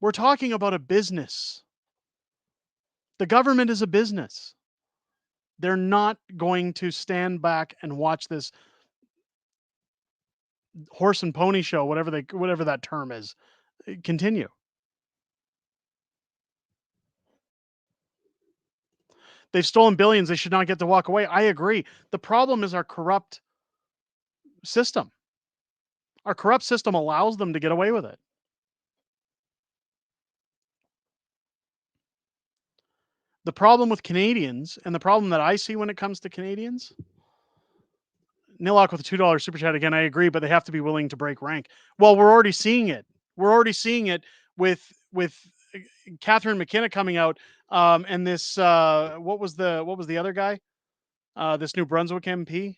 Speaker 9: We're talking about a business. The government is a business. They're not going to stand back and watch this horse and pony show, whatever that term is, continue. They've stolen billions. They should not get to walk away. I agree. The problem is our corrupt system. Our corrupt system allows them to get away with it. The problem with Canadians, and the problem that I see when it comes to Canadians, Nilok with a $2 super chat again. I agree, but they have to be willing to break rank. Well, we're already seeing it. We're already seeing it with Catherine McKenna coming out, and this what was the other guy? This New Brunswick MP,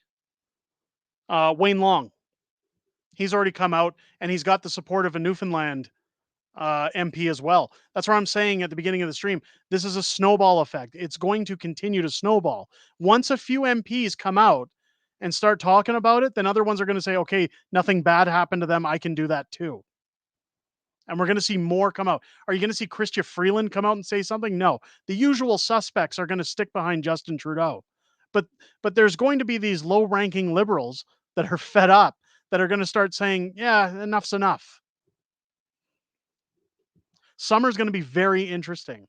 Speaker 9: Wayne Long. He's already come out, and he's got the support of a Newfoundland MP as well. That's what I'm saying at the beginning of the stream. This is a snowball effect. It's going to continue to snowball. Once a few MPs come out and start talking about it, then other ones are going to say, okay, nothing bad happened to them. I can do that too. And we're going to see more come out. Are you going to see Chrystia Freeland come out and say something? No. The usual suspects are going to stick behind Justin Trudeau. But there's going to be these low-ranking liberals that are fed up that are going to start saying, yeah, enough's enough. Summer's going to be very interesting.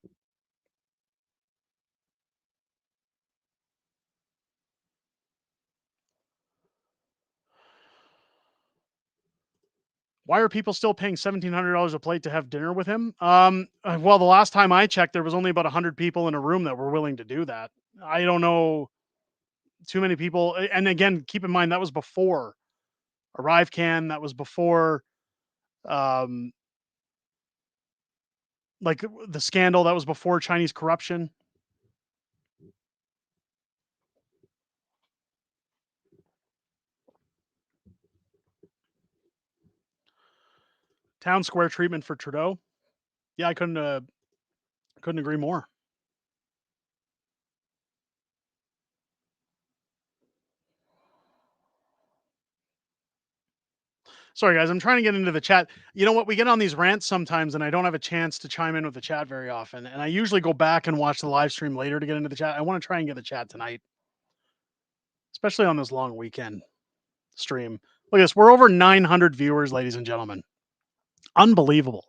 Speaker 9: Why are people still paying $1,700 a plate to have dinner with him? Well, the last time I checked, there was only about 100 people in a room that were willing to do that. I don't know too many people. And again, keep in mind, that was before ArriveCan. That was before, like the scandal. That was before Chinese corruption. Town square treatment for Trudeau. Yeah, I couldn't agree more. Sorry, guys, I'm trying to get into the chat. You know what? We get on these rants sometimes, and I don't have a chance to chime in with the chat very often. And I usually go back and watch the live stream later to get into the chat. I want to try and get the chat tonight, especially on this long weekend stream. Look at this. We're over 900 viewers, ladies and gentlemen. Unbelievable.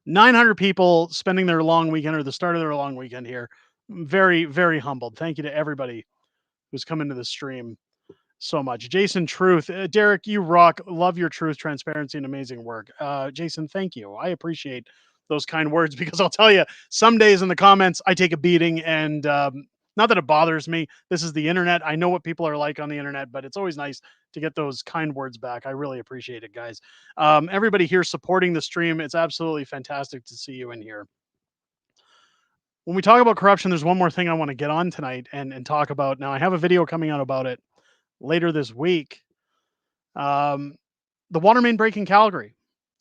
Speaker 9: 900 people spending their long weekend or the start of their long weekend here. Very, very humbled. Thank you to everybody who's come into the stream so much. Jason Truth, Derek, you rock. Love your truth, transparency, and amazing work. Jason, thank you. I appreciate those kind words because I'll tell you, some days in the comments I take a beating, and not that it bothers me. This is the internet. I know what people are like on the internet, but it's always nice to get those kind words back. I really appreciate it, guys. Everybody here supporting the stream. It's absolutely fantastic to see you in here. When we talk about corruption, there's one more thing I want to get on tonight and talk about. Now, I have a video coming out about it later this week. The water main break in Calgary.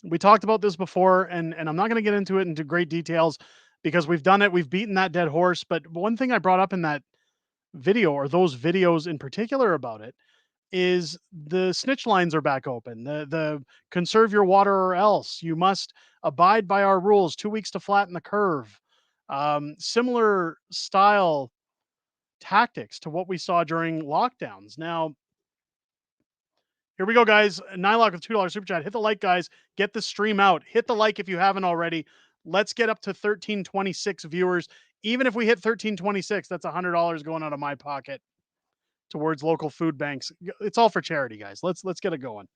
Speaker 9: We talked about this before, and I'm not going to get into it into great details because we've done it. We've beaten that dead horse. But one thing I brought up in that video, or those videos in particular about it, is the snitch lines are back open. The conserve your water or else. You must abide by our rules. 2 weeks to flatten the curve. Similar style tactics to what we saw during lockdowns. Now, here we go, guys. Nylock with $2 super chat. Hit the like, guys. Get the stream out. Hit the like if you haven't already. Let's get up to 1326 viewers. Even if we hit 1326, that's $100 going out of my pocket towards local food banks. It's all for charity, guys. Let's get it going.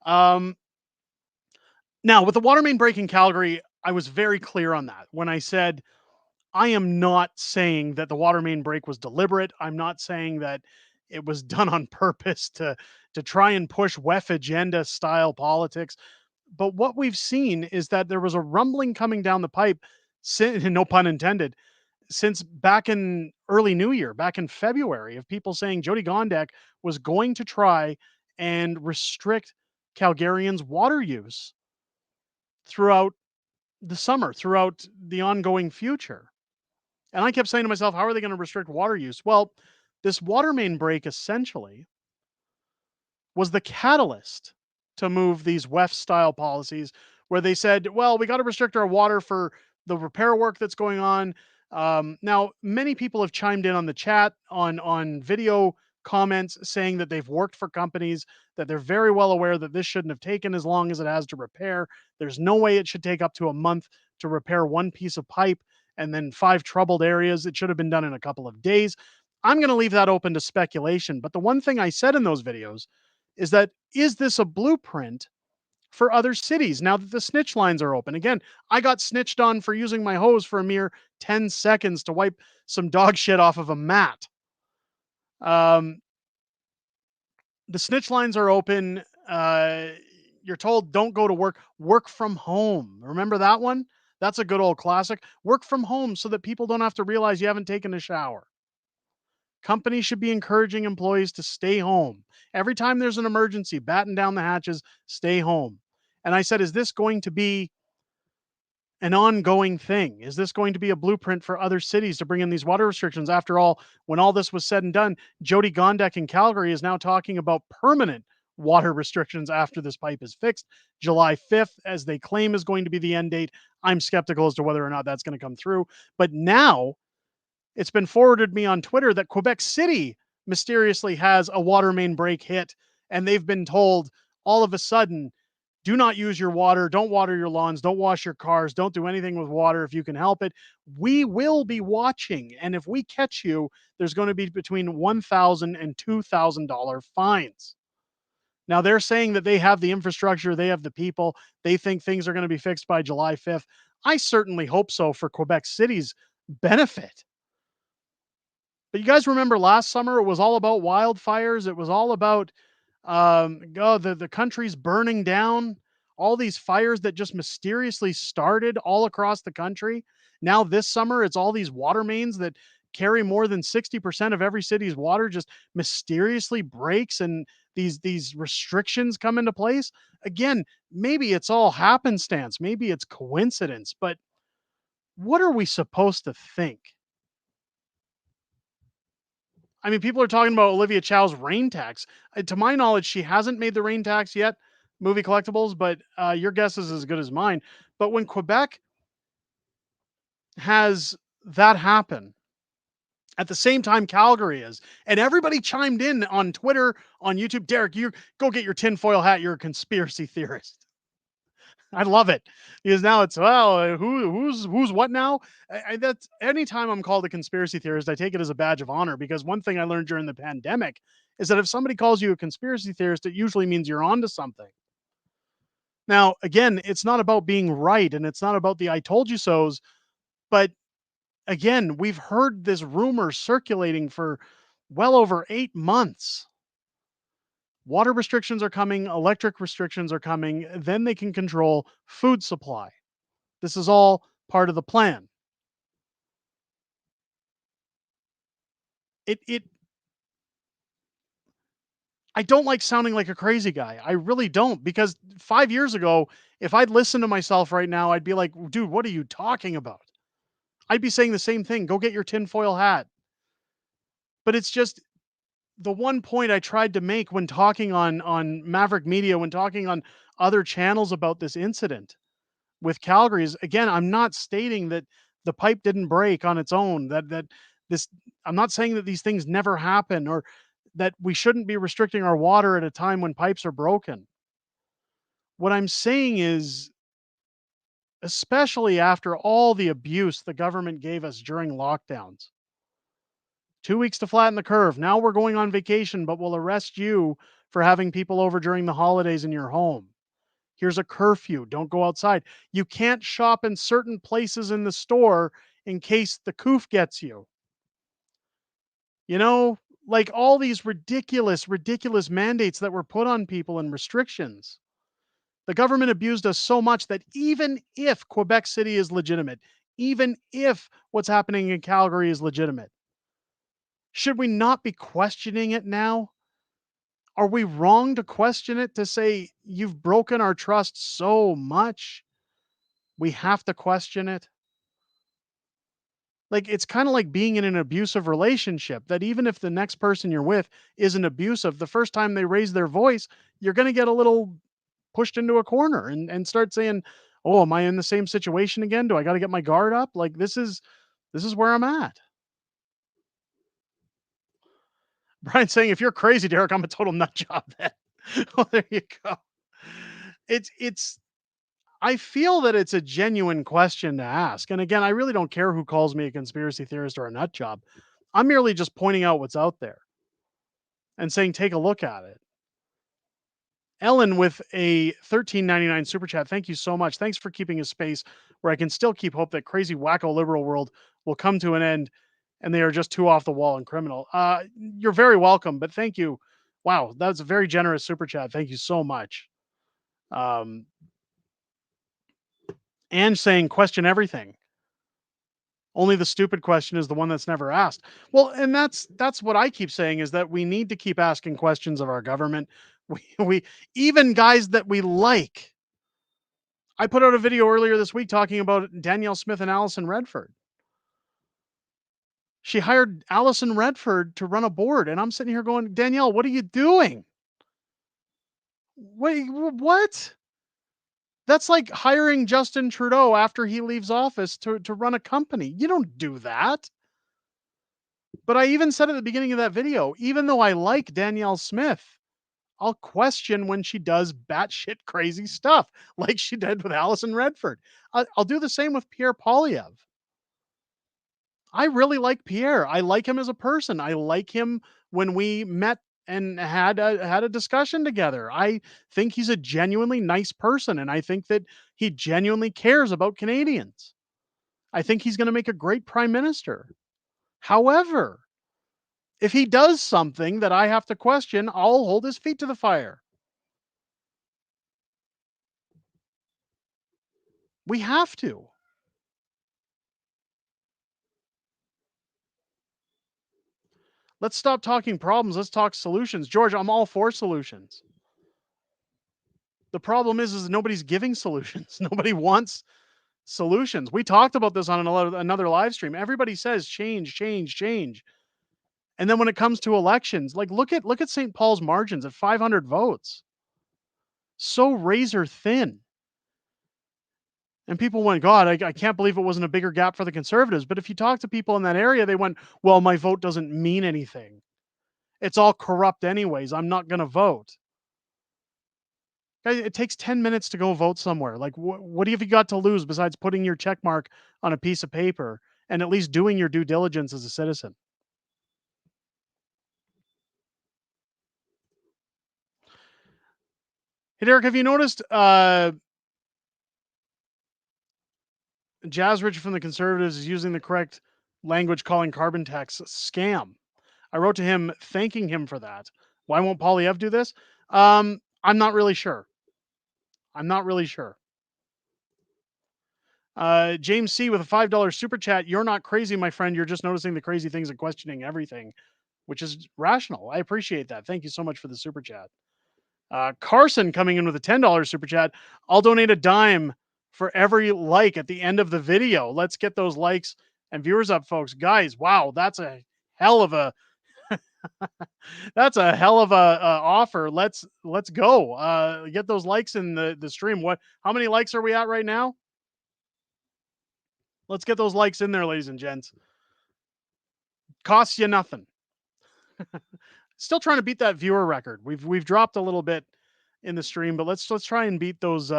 Speaker 9: Now, with the water main break in Calgary, I was very clear on that when I said I am not saying that the water main break was deliberate. I'm not saying that it was done on purpose to try and push WEF agenda style politics. But what we've seen is that there was a rumbling coming down the pipe, no pun intended, since back in early New Year, back in February, of people saying Jody Gondek was going to try and restrict Calgarians' water use throughout the summer, throughout the ongoing future. And I kept saying to myself, how are they going to restrict water use? Well, this water main break essentially was the catalyst to move these WEF style policies where they said, well, we got to restrict our water for the repair work that's going on. Now, many people have chimed in on the chat, on video comments saying that they've worked for companies, that they're very well aware that this shouldn't have taken as long as it has to repair. There's no way it should take up to a month to repair one piece of pipe and then 5 troubled areas. It should have been done in a couple of days. I'm going to leave that open to speculation. But the one thing I said in those videos is that, is this a blueprint for other cities now that the snitch lines are open? Again, I got snitched on for using my hose for a mere 10 seconds to wipe some dog shit off of a mat. The snitch lines are open. You're told don't go to work. Work from home. Remember that one? That's a good old classic. Work from home so that people don't have to realize you haven't taken a shower. Companies should be encouraging employees to stay home. Every time there's an emergency, batten down the hatches, stay home. And I said, is this going to be an ongoing thing? Is this going to be a blueprint for other cities to bring in these water restrictions? After all, when all this was said and done, Jody Gondek in Calgary is now talking about permanent water restrictions after this pipe is fixed. July 5th, as they claim, is going to be the end date. I'm skeptical as to whether or not that's going to come through. But now it's been forwarded me on Twitter that Quebec City mysteriously has a water main break hit, and they've been told all of a sudden, do not use your water, don't water your lawns, don't wash your cars, don't do anything with water if you can help it. We will be watching, and if we catch you, there's going to be between $1,000 and $2,000 fines. Now, they're saying that they have the infrastructure, they have the people, they think things are going to be fixed by July 5th. I certainly hope so for Quebec City's benefit. But you guys remember last summer, it was all about wildfires. It was all about the country's burning down, all these fires that just mysteriously started all across the country. Now this summer, it's all these water mains that carry more than 60% of every city's water just mysteriously breaks, and these restrictions come into place. Again, maybe it's all happenstance, maybe it's coincidence, but what are we supposed to think? I mean, people are talking about Olivia Chow's rain tax. To my knowledge, she hasn't made the rain tax yet, movie collectibles, but your guess is as good as mine. But when Quebec has that happen, at the same time Calgary is, and everybody chimed in on Twitter, on YouTube, Derek, you go get your tinfoil hat, you're a conspiracy theorist. I love it because now it's, well, who's what now? That's anytime I'm called a conspiracy theorist, I take it as a badge of honor, because one thing I learned during the pandemic is that if somebody calls you a conspiracy theorist, it usually means you're onto something. Now, again, it's not about being right, and it's not about the I told you so's, but again, we've heard this rumor circulating for well over 8 months. Water restrictions are coming, electric restrictions are coming, then they can control food supply. This is all part of the plan. It I don't like sounding like a crazy guy. I really don't, because 5 years ago, if I'd listened to myself right now, I'd be like, dude, what are you talking about? I'd be saying the same thing. Go get your tinfoil hat. But it's just the one point I tried to make when talking on Maverick Media, when talking on other channels about this incident with Calgary is, again, I'm not stating that the pipe didn't break on its own, that this, I'm not saying that these things never happen, or that we shouldn't be restricting our water at a time when pipes are broken. What I'm saying is, especially after all the abuse the government gave us during lockdowns, 2 weeks to flatten the curve. Now we're going on vacation, but we'll arrest you for having people over during the holidays in your home. Here's a curfew. Don't go outside. You can't shop in certain places in the store in case the coof gets you. You know, like all these ridiculous, ridiculous mandates that were put on people and restrictions. The government abused us so much that even if Quebec City is legitimate, even if what's happening in Calgary is legitimate, should we not be questioning it now? Are we wrong to question it, to say you've broken our trust so much we have to question it? Like, it's kind of like being in an abusive relationship, that even if the next person you're with isn't abusive, the first time they raise their voice, you're going to get a little pushed into a corner and start saying, oh, am I in the same situation again? Do I got to get my guard up? Like, this is where I'm at. Brian's saying, if you're crazy, Derek, I'm a total nut job then. Well, there you go. It's I feel that it's a genuine question to ask. And again, I really don't care who calls me a conspiracy theorist or a nut job. I'm merely just pointing out what's out there and saying, take a look at it. Ellen with a $13.99 super chat. Thank you so much. Thanks for keeping a space where I can still keep hope that crazy wacko liberal world will come to an end and they are just too off the wall and criminal. You're very welcome, but thank you Wow, that's a very generous super chat. Thank you so much. And saying question everything. Only the stupid question is the one that's never asked. Well, and that's what I keep saying, is that we need to keep asking questions of our government. We even guys that we like. I put out a video earlier this week talking about Danielle Smith and Allison Redford. She hired Allison Redford to run a board, and I'm sitting here going, Danielle, what are you doing? What? That's like hiring Justin Trudeau after he leaves office to run a company. You don't do that. But I even said at the beginning of that video, even though I like Danielle Smith, I'll question when she does batshit crazy stuff like she did with Allison Redford. I'll do the same with Pierre Poilievre. I really like Pierre. I like him as a person. I like him when we met and had a discussion together. I think he's a genuinely nice person, and I think that he genuinely cares about Canadians. I think he's going to make a great prime minister. However, if he does something that I have to question, I'll hold his feet to the fire. We have to. Let's stop talking problems. Let's talk solutions. George, I'm all for solutions. The problem is nobody's giving solutions. Nobody wants solutions. We talked about this on another live stream. Everybody says change, change, change. And then when it comes to elections, like look at St. Paul's margins at 500 votes. So razor thin. And people went, God, I can't believe it wasn't a bigger gap for the Conservatives. But if you talk to people in that area, they went, well, my vote doesn't mean anything. It's all corrupt anyways. I'm not going to vote. Guys, it takes 10 minutes to go vote somewhere. Like, what have you got to lose besides putting your check mark on a piece of paper and at least doing your due diligence as a citizen? Hey, Derek, have you noticed Jazzridge from the Conservatives is using the correct language, calling carbon tax a scam? I wrote to him thanking him for that. Why won't Poilievre do this? I'm not really sure. I'm not really sure. James C. with a $5 super chat. You're not crazy, my friend. You're just noticing the crazy things and questioning everything, which is rational. I appreciate that. Thank you so much for the super chat. Carson coming in with a $10 super chat. I'll donate a dime for every like at the end of the video. Let's get those likes and viewers up, folks. Guys, wow, that's a hell of a that's a hell of a offer. Let's go. Get those likes in the stream. How many likes are we at right now? Let's get those likes in there, ladies and gents. Costs you nothing. Still trying to beat that viewer record. We've dropped a little bit in the stream, but let's try and beat those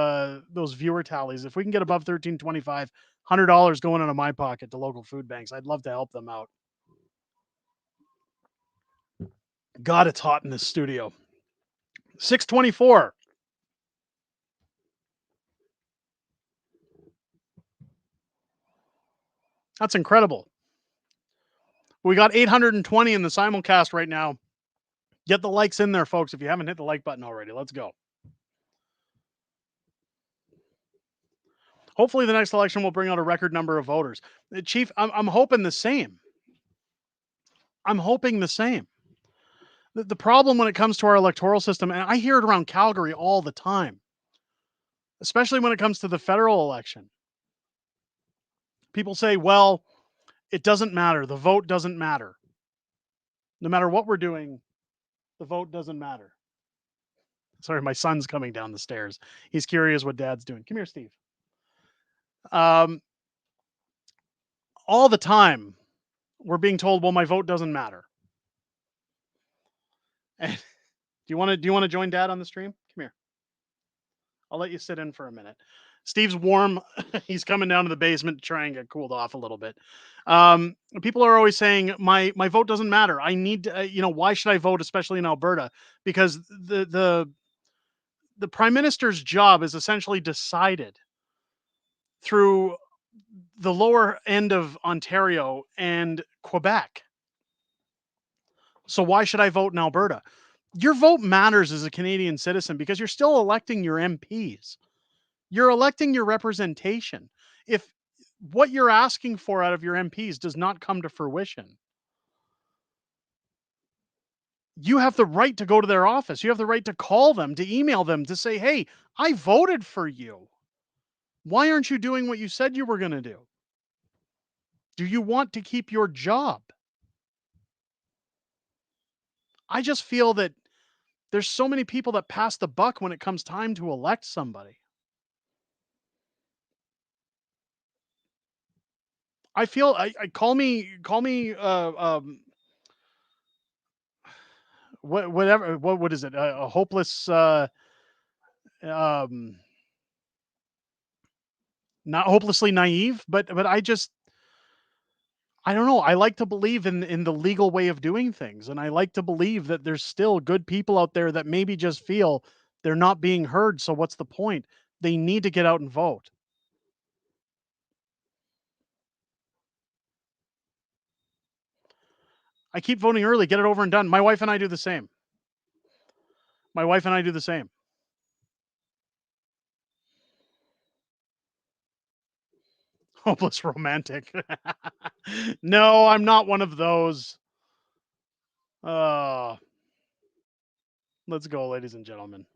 Speaker 9: viewer tallies. If we can get above 1325, $100 going out of my pocket to local food banks. I'd love to help them out. God, it's hot in this studio. 624. That's incredible. We got 820 in the simulcast right now. Get the likes in there, folks, if you haven't hit the like button already. Let's go. Hopefully the next election will bring out a record number of voters. Chief, I'm hoping the same. I'm hoping the same. The problem when it comes to our electoral system, and I hear it around Calgary all the time, especially when it comes to the federal election. People say, well, it doesn't matter. The vote doesn't matter. No matter what we're doing, the vote doesn't matter. Sorry, my son's coming down the stairs. He's curious what Dad's doing. Come here, Steve. All the time, we're being told, well, my vote doesn't matter. And do you want to join Dad on the stream? Come here. I'll let you sit in for a minute. Steve's warm. He's coming down to the basement to try and get cooled off a little bit. People are always saying my vote doesn't matter. I need to, why should I vote, especially in Alberta? Because the prime minister's job is essentially decided through the lower end of Ontario and Quebec. So why should I vote in Alberta? Your vote matters as a Canadian citizen because you're still electing your MPs. You're electing your representation. If what you're asking for out of your MPs does not come to fruition, you have the right to go to their office. You have the right to call them, to email them, to say, hey, I voted for you. Why aren't you doing what you said you were going to do? Do you want to keep your job? I just feel that there's so many people that pass the buck when it comes time to elect somebody. I feel I call me whatever what is it, a hopeless um not hopelessly naive, but I don't know. I like to believe in the legal way of doing things, and I like to believe that there's still good people out there that maybe just feel they're not being heard. So what's the point? They need to get out and vote. I keep voting early, get it over and done. My wife and I do the same. My wife and I do the same. Hopeless romantic. No, I'm not one of those. Uh, let's go, ladies and gentlemen.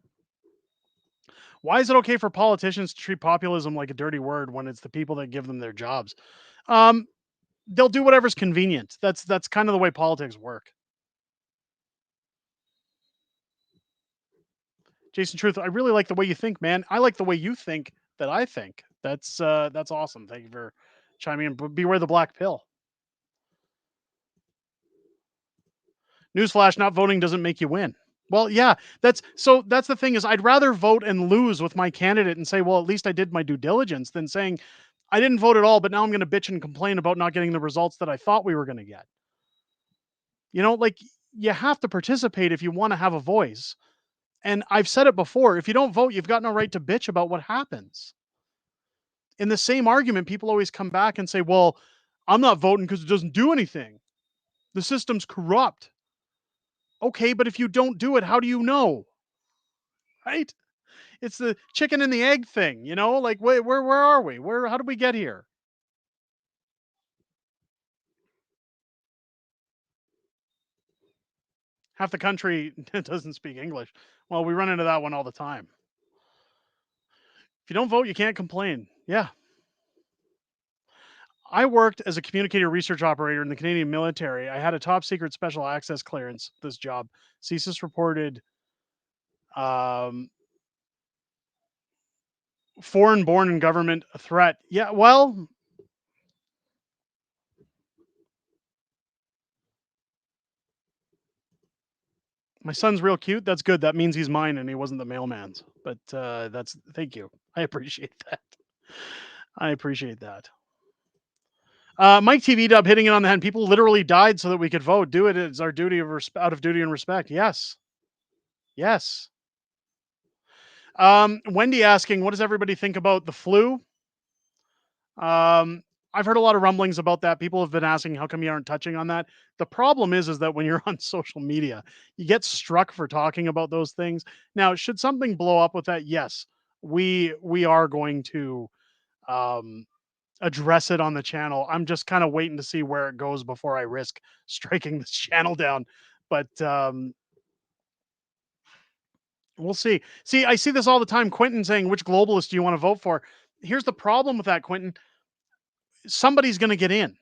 Speaker 9: Why is it okay for politicians to treat populism like a dirty word when it's the people that give them their jobs? Um, they'll do whatever's convenient. That's kind of the way politics work. Jason Truth, I really like the way you think, man. I like the way you think that I think. That's awesome. Thank you for chiming in. Beware the black pill. Newsflash: not voting doesn't make you win. Well, yeah, that's the thing is I'd rather vote and lose with my candidate and say, well, at least I did my due diligence than saying I didn't vote at all, but now I'm going to bitch and complain about not getting the results that I thought we were going to get. You know, like you have to participate if you want to have a voice. And I've said it before, if you don't vote, you've got no right to bitch about what happens. In the same argument, people always come back and say, well, I'm not voting because it doesn't do anything. The system's corrupt. Okay, but if you don't do it, how do you know? Right? It's the chicken and the egg thing, you know? Like where are we? How did we get here? Half the country doesn't speak English. Well, we run into that one all the time. If you don't vote, you can't complain. Yeah. I worked as a communicator research operator in the Canadian military. I had a top secret special access clearance, this job. CSIS reported um, foreign born and government threat. Yeah, well, my son's real cute. That's good. That means he's mine and he wasn't the mailman's. But that's thank you. I appreciate that. I appreciate that. Mike TV Dub hitting it on the head. People literally died so that we could vote. Do it. It's our duty of out of duty and respect. Yes. Yes. Wendy asking, what does everybody think about the flu? I've heard a lot of rumblings about that. People have been asking, how come you aren't touching on that? The problem is that when you're on social media, you get struck for talking about those things. Now, should something blow up with that? Yes, we are going to um, address it on the channel. I'm just kind of waiting to see where it goes before I risk striking this channel down. But we'll see. See, I see this all the time. Quentin saying, which globalist do you want to vote for? Here's the problem with that, Quentin. Somebody's going to get in.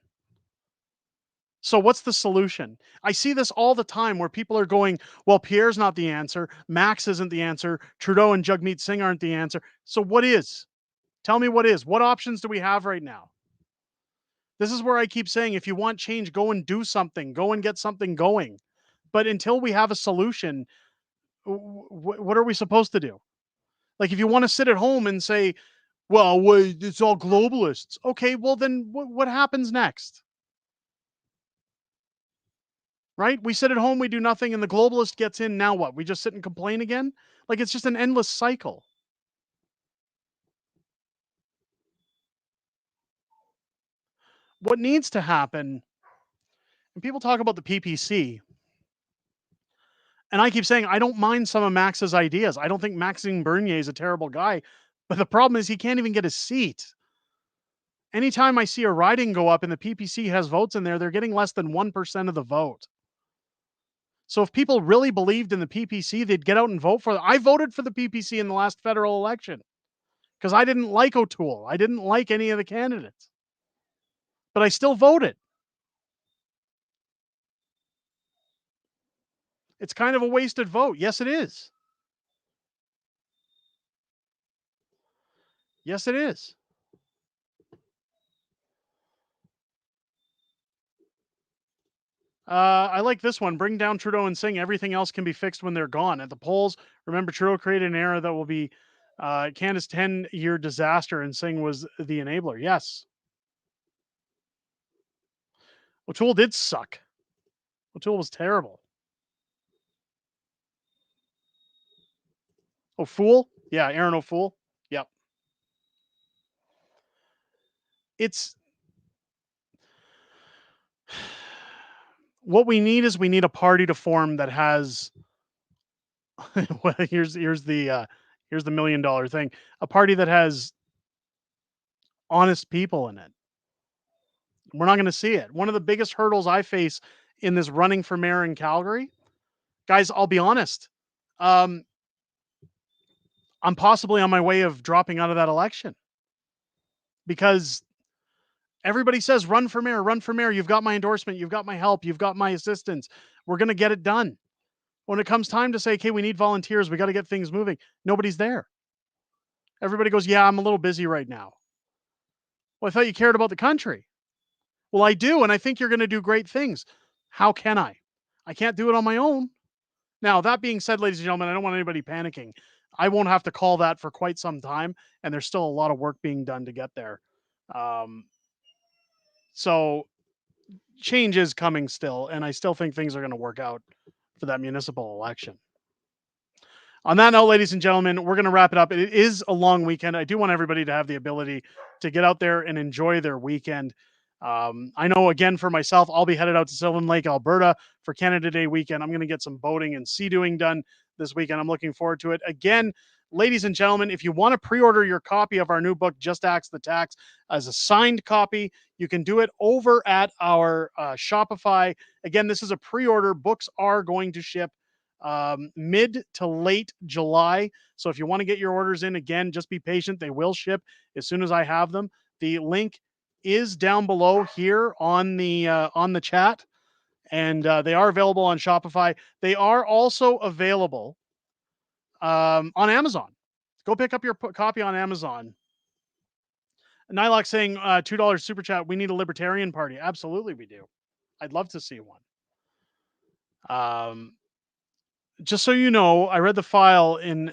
Speaker 9: So what's the solution? I see this all the time where people are going, well, Pierre's not the answer. Max isn't the answer. Trudeau and Jagmeet Singh aren't the answer. So what is? Tell me what is. What options do we have right now? This is where I keep saying, if you want change, go and do something. Go and get something going. But until we have a solution, what are we supposed to do? Like, if you want to sit at home and say, well, wait, it's all globalists. Okay, well, then what happens next? Right? We sit at home, we do nothing, and the globalist gets in. Now what? We just sit and complain again? Like, it's just an endless cycle. What needs to happen, and people talk about the PPC, And I keep saying, I don't mind some of Max's ideas. I don't think Maxime Bernier is a terrible guy. But the problem is he can't even get a seat. Anytime I see a riding go up and the PPC has votes in there, they're getting less than 1% of the vote. So if people really believed in the PPC, they'd get out and vote for it. I voted for the PPC in the last federal election because I didn't like O'Toole. I didn't like any of the candidates. But I still voted. It's kind of a wasted vote. Yes, it is. Yes, it is. I like this one. Bring down Trudeau and Singh. Everything else can be fixed when they're gone. At the polls, remember, Trudeau created an era that will be Canada's 10-year disaster, and Singh was the enabler. Yes. O'Toole did suck. O'Toole was terrible. O'Fool? Yeah, Aaron O'Fool. Yep. It's what we need is we need a party to form that has well, here's the $1 million thing. A party that has honest people in it. We're not going to see it. One of the biggest hurdles I face in this running for mayor in Calgary, guys, I'll be honest. I'm possibly on my way of dropping out of that election because everybody says, run for mayor, run for mayor. You've got my endorsement. You've got my help. You've got my assistance. We're going to get it done. When it comes time to say, okay, we need volunteers. We got to get things moving. Nobody's there. Everybody goes, yeah, I'm a little busy right now. Well, I thought you cared about the country. Well, I do. And I think you're going to do great things. How can I? I can't do it on my own. Now, that being said, ladies and gentlemen, I don't want anybody panicking. I won't have to call that for quite some time. And there's still a lot of work being done to get there. So change is coming still. And I still think things are going to work out for that municipal election. On that note, ladies and gentlemen, we're going to wrap it up. It is a long weekend. I do want everybody to have the ability to get out there and enjoy their weekend. I know, again, for myself, I'll be headed out to Sylvan Lake, Alberta for Canada Day weekend. I'm going to get some boating and sea doing done this weekend. I'm looking forward to it. Again, ladies and gentlemen, if you want to pre-order your copy of our new book, Just Axe the Tax, as a signed copy, you can do it over at our Shopify. Again, this is a pre-order. Books are going to ship mid to late July. So if you want to get your orders in, again, just be patient. They will ship as soon as I have them. The link is down below here on the chat, and they are available on Shopify. They are also available on Amazon. Go pick up your copy on Amazon. Nylock saying $2 super chat. We need a libertarian party. Absolutely, we do. I'd love to see one. Just so you know, I read the file in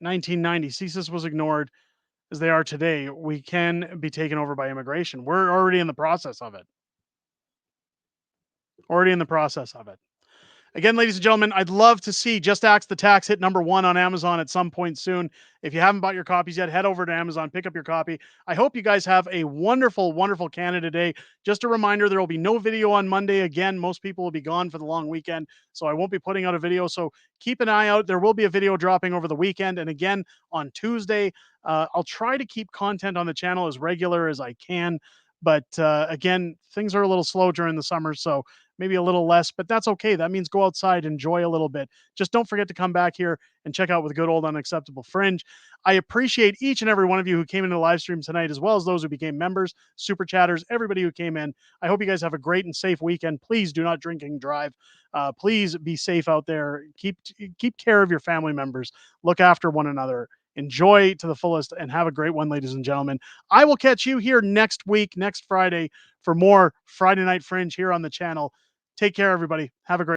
Speaker 9: 1990. CSIS was ignored as they are today. We can be taken over by immigration. We're already in the process of it. Again, ladies and gentlemen, I'd love to see Just Axe the Tax hit #1 on Amazon at some point soon. If you haven't bought your copies yet, head over to Amazon, pick up your copy. I hope you guys have a wonderful, wonderful Canada Day. Just a reminder, there will be no video on Monday. Again, most people will be gone for the long weekend, so I won't be putting out a video. So keep an eye out. There will be a video dropping over the weekend. And again, on Tuesday, I'll try to keep content on the channel as regular as I can. But again, things are a little slow during the summer, so maybe a little less, but that's okay. That means go outside, enjoy a little bit. Just don't forget to come back here and check out with good old Unacceptable Fringe. I appreciate each and every one of you who came into the live stream tonight, as well as those who became members, super chatters, everybody who came in. I hope you guys have a great and safe weekend. Please do not drink and drive. Please be safe out there. Keep care of your family members. Look after one another. Enjoy to the fullest and have a great one, ladies and gentlemen. I will catch you here next week, next Friday, for more Friday Night Fringe here on the channel. Take care, everybody. Have a great